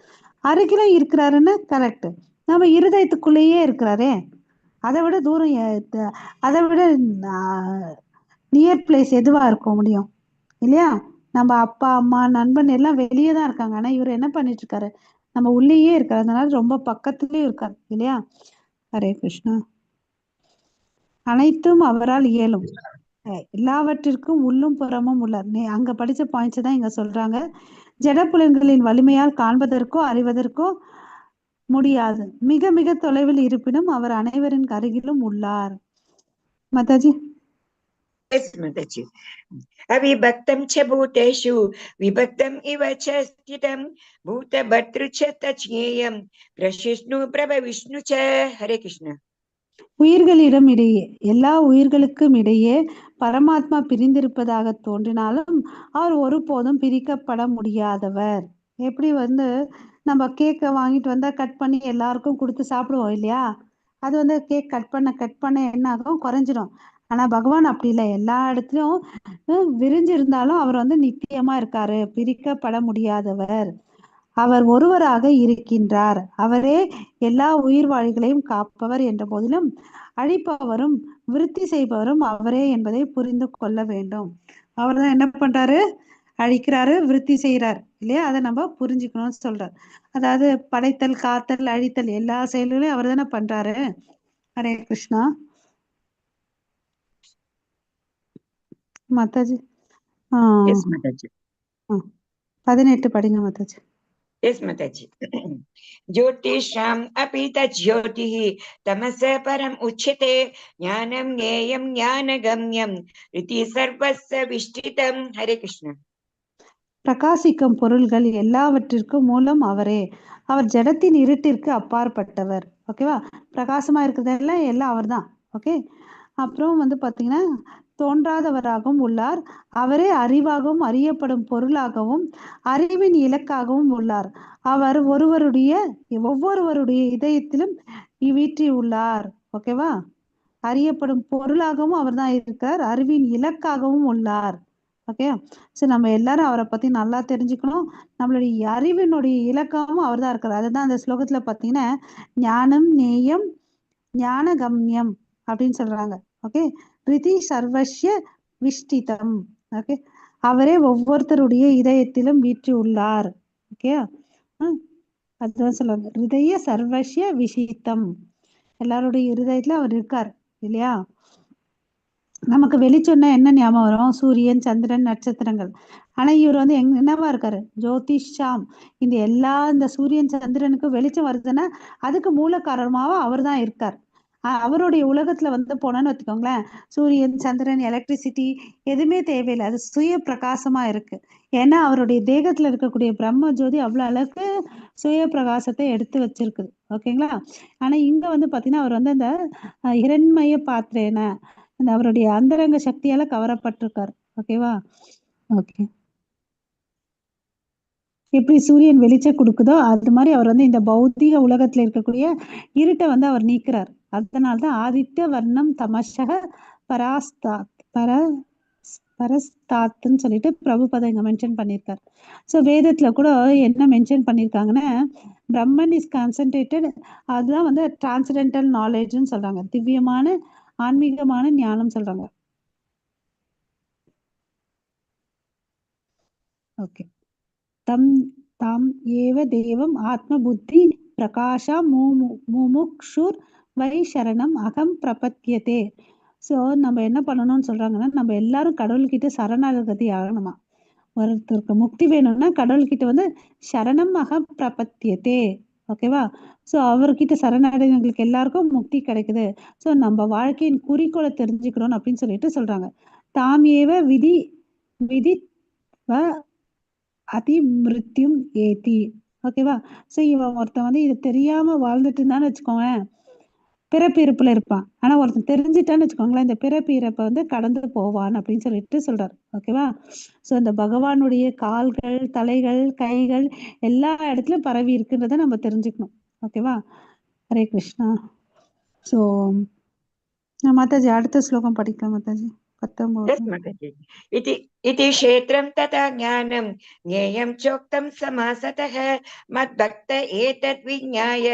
Speaker 1: அருகில இருக்கிறாருன்னு கரெக்ட். நம்ம இருதயத்துக்குள்ளேயே இருக்கிறாரே, அதை விட தூரம் அதை விட நியர் பிளேஸ் எதுவா இருக்க முடியும் இல்லையா? நம்ம அப்பா அம்மா நண்பன் எல்லாம் வெளியே தான் இருக்காங்க, ஆனா இவர் என்ன பண்ணிட்டு இருக்காரு? நம்ம உள்ளேயே இருக்காரு, அதனால ரொம்ப பக்கத்துலயும் இருக்காரு இல்லையா? ஹரே கிருஷ்ணா. அனைத்தும் அவரால் இயலும், எல்லாவற்றிற்கும் உள்ளும் புறமும் உள்ளார். அங்க படிச்ச பாயிண்ட்ஸ் தான் இங்க சொல்றாங்க. ஜடப்புலன்களின் வலிமையால் காண்பதற்கோ அறிவதற்கோ முடியாது, மிக மிக தொலைவில் இருப்பினும் அவர் அனைவரின் அருகிலும் உள்ளார். Mataji.
Speaker 2: Yes, Mataji. Avibhaktam cha bhuteshu vibhaktam iva cha sthitam bhuta bhartru cha tachyeyam prashishnu prabha vishnu cha. Hare Krishna.
Speaker 1: உயிர்களிடம் இடையே, எல்லா உயிர்களுக்கும் இடையே பரமாத்மா பிரிந்திருப்பதாக தோன்றினாலும் அவர் ஒருபோதும் பிரிக்கப்பட முடியாதவர். எப்படி நம்ம கேக்கை வாங்கிட்டு வந்தா கட் பண்ணி எல்லாருக்கும் கொடுத்து சாப்பிடுவோம் இல்லையா? அது கேக் கட் பண்ண என்ன ஆகும்? குறைஞ்சிடும். ஆனா பகவான் அப்படி இல்லை, எல்லா இடத்துலயும் விரிஞ்சிருந்தாலும் அவர் நித்தியமா இருக்காரு, பிரிக்கப்பட முடியாதவர். அவர் ஒருவராக இருக்கின்றார். அவரே எல்லா உயிர்வாழிகளையும் காப்பவர் என்ற போதிலும் அழிப்பவரும் விருத்தி செய்பவரும் அவரே என்பதை புரிந்து கொள்ள வேண்டும். அவர் தான் என்ன பண்றாரு? அழிக்கிறாரு, விருத்தி செய்யறார் இல்லையா? அதை நம்ம புரிஞ்சுக்கணும்னு சொல்றார். அதாவது படைத்தல், காத்தல், அழித்தல் எல்லா செயல்களையும் அவர் தானே பண்றாரு. ஹரே கிருஷ்ணா. மாதாஜி.
Speaker 2: Yes, Mataji.
Speaker 1: 18 படிங்க Mataji.
Speaker 2: Yes, Mataji. Jyotisham apita jyotihi tamasa param uchyate jnanam gneyam jnanagamyam iti sarvasya vishtitam. Hare Krishna.
Speaker 1: பிரகாசிக்கும் பொருள்கள் எல்லாவற்றிற்கும் மூலம் அவரே. அவர் ஜடத்தின் இருட்டிற்கு அப்பாற்பட்டவர். ஓகேவா? பிரகாசமா இருக்கிறதெல்லாம் எல்லாம் அவர் தான். ஓகே. அப்புறம் பார்த்தீங்கன்னா தோன்றாதவராகவும் உள்ளார். அவரே அறிவாகவும் அறியப்படும் பொருளாகவும் அறிவின் இலக்காகவும் உள்ளார். அவர் ஒவ்வொருவருடைய இதயத்திலும் வீற்றி உள்ளார். ஓகேவா? அறியப்படும் பொருளாகவும் அவர் தான் இருக்கார், அறிவின் இலக்காகவும் உள்ளார். ஓகே. சரி, நம்ம எல்லாரும் அவரை பத்தி நல்லா தெரிஞ்சுக்கணும். நம்மளுடைய அறிவினுடைய இலக்கமும் அவர் தான் இருக்கார். அதுதான் அந்த ஸ்லோகத்துல பாத்தீங்கன்னா ஞானம் நேயம் ஞான கம்யம் அப்படின்னு சொல்றாங்க. ஓகே. ரிதி சர்வஸ்ய விஷ்டிதம். ஓகே. அவரே ஒவ்வொருத்தருடைய இதயத்திலும் வீற்றி உள்ளார். ஓகே. அதுதான் சொல்லுவாங்க ஹிருதய சர்வஸ்ய விஷித்தம். எல்லாருடைய இருதயத்துல அவர் இருக்கார் இல்லையா? நமக்கு வெளிச்சொன்னா என்ன ஞாபகம் வரும்? சூரியன், சந்திரன், நட்சத்திரங்கள். ஆனா இவர் என்னவா இருக்காரு? ஜோதிஷாம். இந்த சூரியன் சந்திரனுக்கு வெளிச்சம் வருதுன்னா அதுக்கு மூல காரணமாவும் அவர் தான் இருக்கார். அவருடைய உலகத்துல போனோன்னு வச்சுக்கோங்களேன், சூரியன், சந்திரன், எலக்ட்ரிசிட்டி எதுவுமே தேவையில்லை, அது சுய பிரகாசமா இருக்கு. ஏன்னா அவருடைய தேகத்துல இருக்கக்கூடிய பிரம்ம ஜோதி அவ்வளவு அளவுக்கு சுய பிரகாசத்தை எடுத்து வச்சிருக்குது. ஓகேங்களா? ஆனா இங்க பாத்தீங்கன்னா அவர் அந்த இரண்மய பாத்திரேன அந்த அவருடைய அந்தரங்க சக்தியால கவரப்பட்டிருக்கார். ஓகேவா? ஓகே. எப்படி சூரியன் வெளிச்சம் கொடுக்குதோ அது மாதிரி அவர் இந்த பௌத்திக உலகத்துல இருக்கக்கூடிய இருட்டை அவர் நீக்கிறார். அதனால்தான் ஆதித்ய வர்ணம் தமசக பரஸ்தாத்துன்னு சொல்லிட்டு பிரபுபதம் இங்க மென்ஷன் பண்ணியிருக்காரு. ஸோ வேதத்துல கூட என்ன மென்ஷன் பண்ணியிருக்காங்கன்னா பிரம்மன் இஸ் கான்சென்ட்ரேட்டட், அதுதான் டிரான்சென்டென்டல் நாலேஜ்னு சொல்றாங்க, திவ்யமான ஆன்மீகமான ஞானம் சொல்றாங்க. ஓகே. தாம் ஏவ தேவம் ஆத்ம புத்தி பிரகாஷா முமுக்ஷுர் வை சரணம் அகம் பிரபத்தியதே. ஸோ நம்ம என்ன பண்ணணும்னு சொல்றாங்கன்னா நம்ம எல்லாரும் கடவுள்கிட்ட சரணாகதி ஆகணுமா. ஒருத்தருக்கு முக்தி வேணும்னா கடவுள்கிட்ட சரணம் அகம் பிரபத்தியதே. ஓகேவா? ஸோ அவர்கிட்ட சரணடைந்தவங்களுக்கு எல்லாருக்கும் முக்தி கிடைக்குது. ஸோ நம்ம வாழ்க்கையின் குறிக்கோளை தெரிஞ்சுக்கணும் அப்படின்னு சொல்லிட்டு சொல்றாங்க. தாம் ஏவ விதி அதி மிருத்யும் ஏதி. ஓகேவா? ஸோ இவன் ஒருத்தன் இது தெரியாம வாழ்ந்துட்டு இருந்தான்னு வச்சுக்கோங்க, பிறப்பு இறப்புல இருப்பான். ஆனா ஒருத்தன் தெரிஞ்சிட்டான்னு வச்சுக்கோங்களேன், இந்த பிறப்பு இறப்பை வந்து கடந்து போவான் அப்படின்னு சொல்லிட்டு சொல்றாரு. ஓகேவா? ஸோ இந்த பகவானுடைய கால்கள், தலைகள், கைகள் எல்லா இடத்துலயும் பரவி இருக்குன்றதை நம்ம தெரிஞ்சுக்கணும். ஓகேவா? ஹரே கிருஷ்ணா. ஸோ மாதாஜி அடுத்த ஸ்லோகம் படிக்கலாம் மாதாஜி. 19.
Speaker 2: Yes, Mataji. इति क्षेत्रं तथा ज्ञानं ज्ञेयं चोक्तं समासतः मद्भक्त एतद् विज्ञाय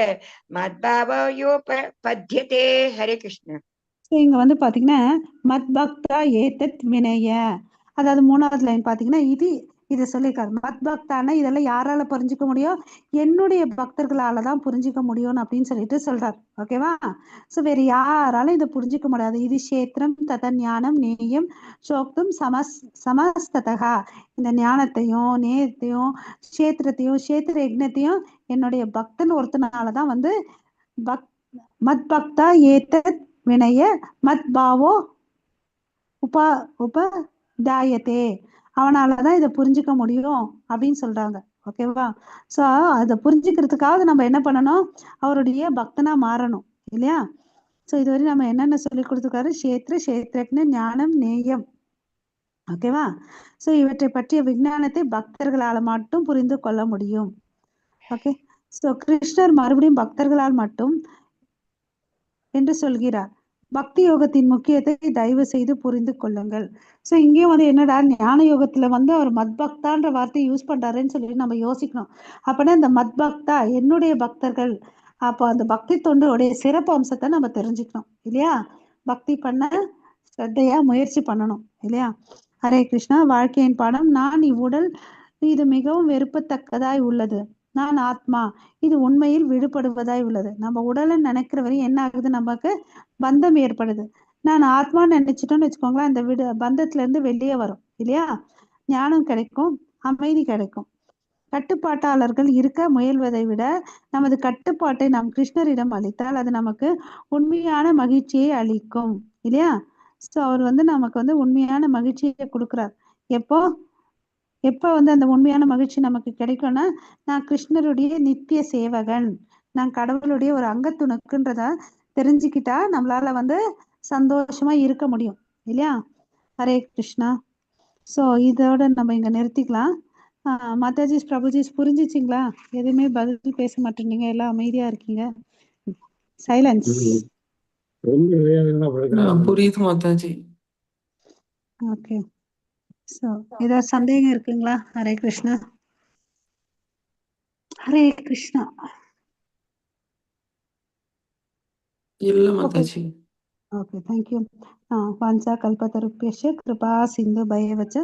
Speaker 2: मद्भावयोपपद्यते. हरे कृष्ण.
Speaker 1: ஸோ இங்க வந்து பாத்தீங்கன்னா மத் பக்தா ஏதத் வினய, அதாவது 3வது லைன் பாத்தீங்கன்னா இதை சொல்லியிருக்காரு. மத் பக்தான இதெல்லாம் யாரால புரிஞ்சுக்க முடியும்? என்னுடைய பக்தர்களால தான் புரிஞ்சுக்க முடியும் அப்படின்னு சொல்லிட்டு சொல்றாரு. ஓகேவா? ஸோ வேற யாராலும் இதை புரிஞ்சுக்க முடியாது. இது கஷேத்திரம் தத ஞானம் நேயம் சோக்தும் சமஸ்ததா. இந்த ஞானத்தையும் நேயத்தையும் கஷேத்திர யக்னத்தையும் என்னுடைய பக்தன் ஒருத்தனாலதான் வந்து மத் பக்தா ஏதத் வினய மத் பாவோ உபதாயத்தே, அவனாலதான் இதை புரிஞ்சுக்க முடியும் அப்படின்னு சொல்றாங்க. ஓகேவா? சோ அதை புரிஞ்சுக்கிறதுக்காக நம்ம என்ன பண்ணணும்? அவருடைய பக்தனா மாறணும் இல்லையா? சோ இதுவரை நம்ம என்னென்ன சொல்லி கொடுத்துருக்காரு? கஷேத்திரஜ்ஞ ஞானம் நேயம். ஓகேவா? சோ இவற்றை பற்றிய விஞ்ஞானத்தை பக்தர்களால மட்டும் புரிந்து கொள்ள முடியும். ஓகே. சோ கிருஷ்ணர் மறுபடியும் பக்தர்களால் மட்டும் என்று சொல்கிறார். பக்தி யோகத்தின் முக்கியத்தை தயவு செய்து புரிந்து கொள்ளுங்கள். சோ இங்கேயும் வந்து என்னடா ஞான யோகத்துல வந்து அவர் மத்பக்தான்ற வார்த்தையை யூஸ் பண்றாருன்னு சொல்லிட்டு நம்ம யோசிக்கணும். அப்படின்னா இந்த மத்பக்தா என்னுடைய பக்தர்கள், அப்போ அந்த பக்தி தொண்டுடைய சிறப்பு அம்சத்தை நம்ம தெரிஞ்சுக்கணும் இல்லையா? பக்தி பண்ண ஸ்ரத்தையா முயற்சி பண்ணணும் இல்லையா? ஹரே கிருஷ்ணா. வாழ்க்கையின் பாடம். நான் இவ்வுடல் இது மிகவும் வெறுப்பத்தக்கதாய் உள்ளது. நான் ஆத்மா இது உண்மையில் விடுபடுவதாய் உள்ளது. நம்ம உடலை நினைக்கிற வரையும் என்ன ஆகுது? நமக்கு பந்தம் ஏற்படுது. நான் ஆத்மா நினைச்சிட்டோம்னு வச்சுக்கோங்களேன், அந்த பந்தத்துல இருந்து வெளியே வரும் இல்லையா? ஞானம் கிடைக்கும், அமைதி கிடைக்கும். கட்டுப்பாட்டாளர்கள் இருக்க முயல்வதை விட நமது கட்டுப்பாட்டை நாம் கிருஷ்ணரிடம் அளித்தால் அது நமக்கு உண்மையான மகிழ்ச்சியை அளிக்கும் இல்லையா? ஸோ அவர் வந்து நமக்கு வந்து உண்மையான மகிழ்ச்சியை கொடுக்குறார். எப்போ வந்து அந்த உண்மையான மகிழ்ச்சி நமக்கு கிடைக்கும்னா, நான் கிருஷ்ணருடைய நித்திய சேவகன், நான் கடவுளுடைய ஒரு அங்கத்துணுக்குன்றத தெரிஞ்சுக்கிட்டா நம்மளால வந்து சந்தோஷமா இருக்க முடியும் இல்லையா? ஹரே கிருஷ்ணா. ஸோ இதோட நம்ம இங்க நிறுத்திக்கலாம். மாதாஜி பிரபுஜி புரிஞ்சிச்சிங்களா? எதுவுமே பதில் பேச மாட்டேங்க, எல்லாம் அமைதியா இருக்கீங்க. சைலன்ஸ்.
Speaker 4: புரியுது மாதாஜி.
Speaker 1: ஓகே. ஸோ ஏதாவது சந்தேகம் இருக்குங்களா? ஹரே கிருஷ்ணா. ஹரே கிருஷ்ணா.
Speaker 4: இல்ல மாதாஜி.
Speaker 1: Okay, thank you. வாஞ்சா கல்பதருப்யஸ்ய கிருபா சிந்து பயவச்ச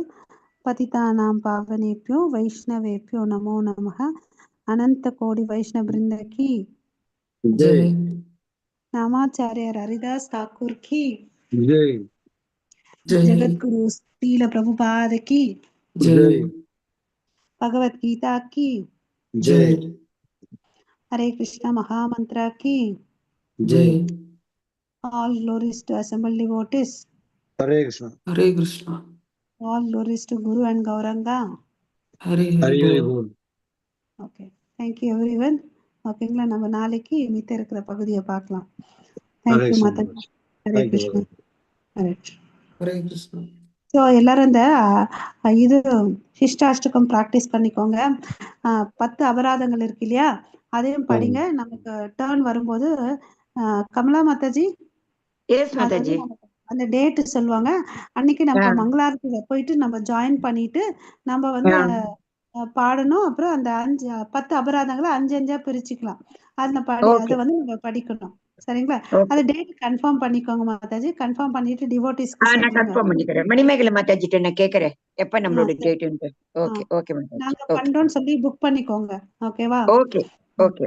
Speaker 1: பதிதானாம் பாவனேப்யோ வைஷ்ணவேப்யோ நமோ நமः. அனந்த கோடி வைஷ்ணவ பிருந்த கி
Speaker 4: ஜெய்.
Speaker 1: நாமாச்சாரியர் ஹரிதாஸ் தாக்கூர் கி
Speaker 3: ஜெய்.
Speaker 4: ஜெய்.
Speaker 1: ஜெகத்குரு ஸ்ரீல பிரபுபாத கி
Speaker 4: ஜெய்.
Speaker 1: பகவத் கீதா கி
Speaker 4: ஜெய்.
Speaker 1: ஹரே கிருஷ்ணா மகாமந்திரா கி
Speaker 4: ஜெய்.
Speaker 1: All glories to assembled devotees.
Speaker 3: Hare Krishna.
Speaker 4: Hare Krishna.
Speaker 1: All glories to Guru and Gauranga.
Speaker 4: Hari
Speaker 3: Hari
Speaker 4: Hari
Speaker 3: போல்.
Speaker 4: போல்.
Speaker 1: Okay, thank you everyone. ஓகேங்களா? நம்ம நாளைக்கு மித்த இருக்கிற பகுதியை பார்க்கலாம். தேங்க்யூ மாதா. ஹரே கிருஷ்ணா. ஹரே கிருஷ்ணா.
Speaker 4: ஹரே கிருஷ்ணா.
Speaker 1: ஸோ எல்லாரும் இந்த இது சிஷ்டாஷ்டகம் ப்ராக்டிஸ் பண்ணிக்கோங்க. 10 அபராதங்கள் இருக்கு இல்லையா? அதையும் படிங்க. நமக்கு டேர்ன் வரும்போது கமலா மாதாஜி
Speaker 2: Yes, Mataji.
Speaker 1: அந்த டேட்டு சொல்லுவாங்க. அன்னைக்கு நம்ம மங்களாரத்துல போயிட்டு நம்ம ஜாயின் பண்ணிட்டு நம்ம வந்து பாடணும். அப்புறம் அந்த 10 அபராதங்களை 5 பிரிச்சுக்கலாம். அதுல அதை வந்து நம்ம படிக்கணும். சரிங்களா? அது டேட் கன்ஃபார்ம் பண்ணிக்கோங்க மாதாஜி. கன்ஃபார்ம் பண்ணிட்டு டிவோட்டிஸ்க்கு
Speaker 2: நான் கன்ஃபார்ம் பண்ணிக்கிறேன். மணிமேகலை மாதாஜி கிட்ட நான் கேக்குறேன் எப்ப நம்மளோட டேட். Okay okay Mataji.
Speaker 1: நாங்க பண்றோம்னு சொல்லி புக் பண்ணிக்கோங்க. ஓகேவா?
Speaker 2: Okay okay.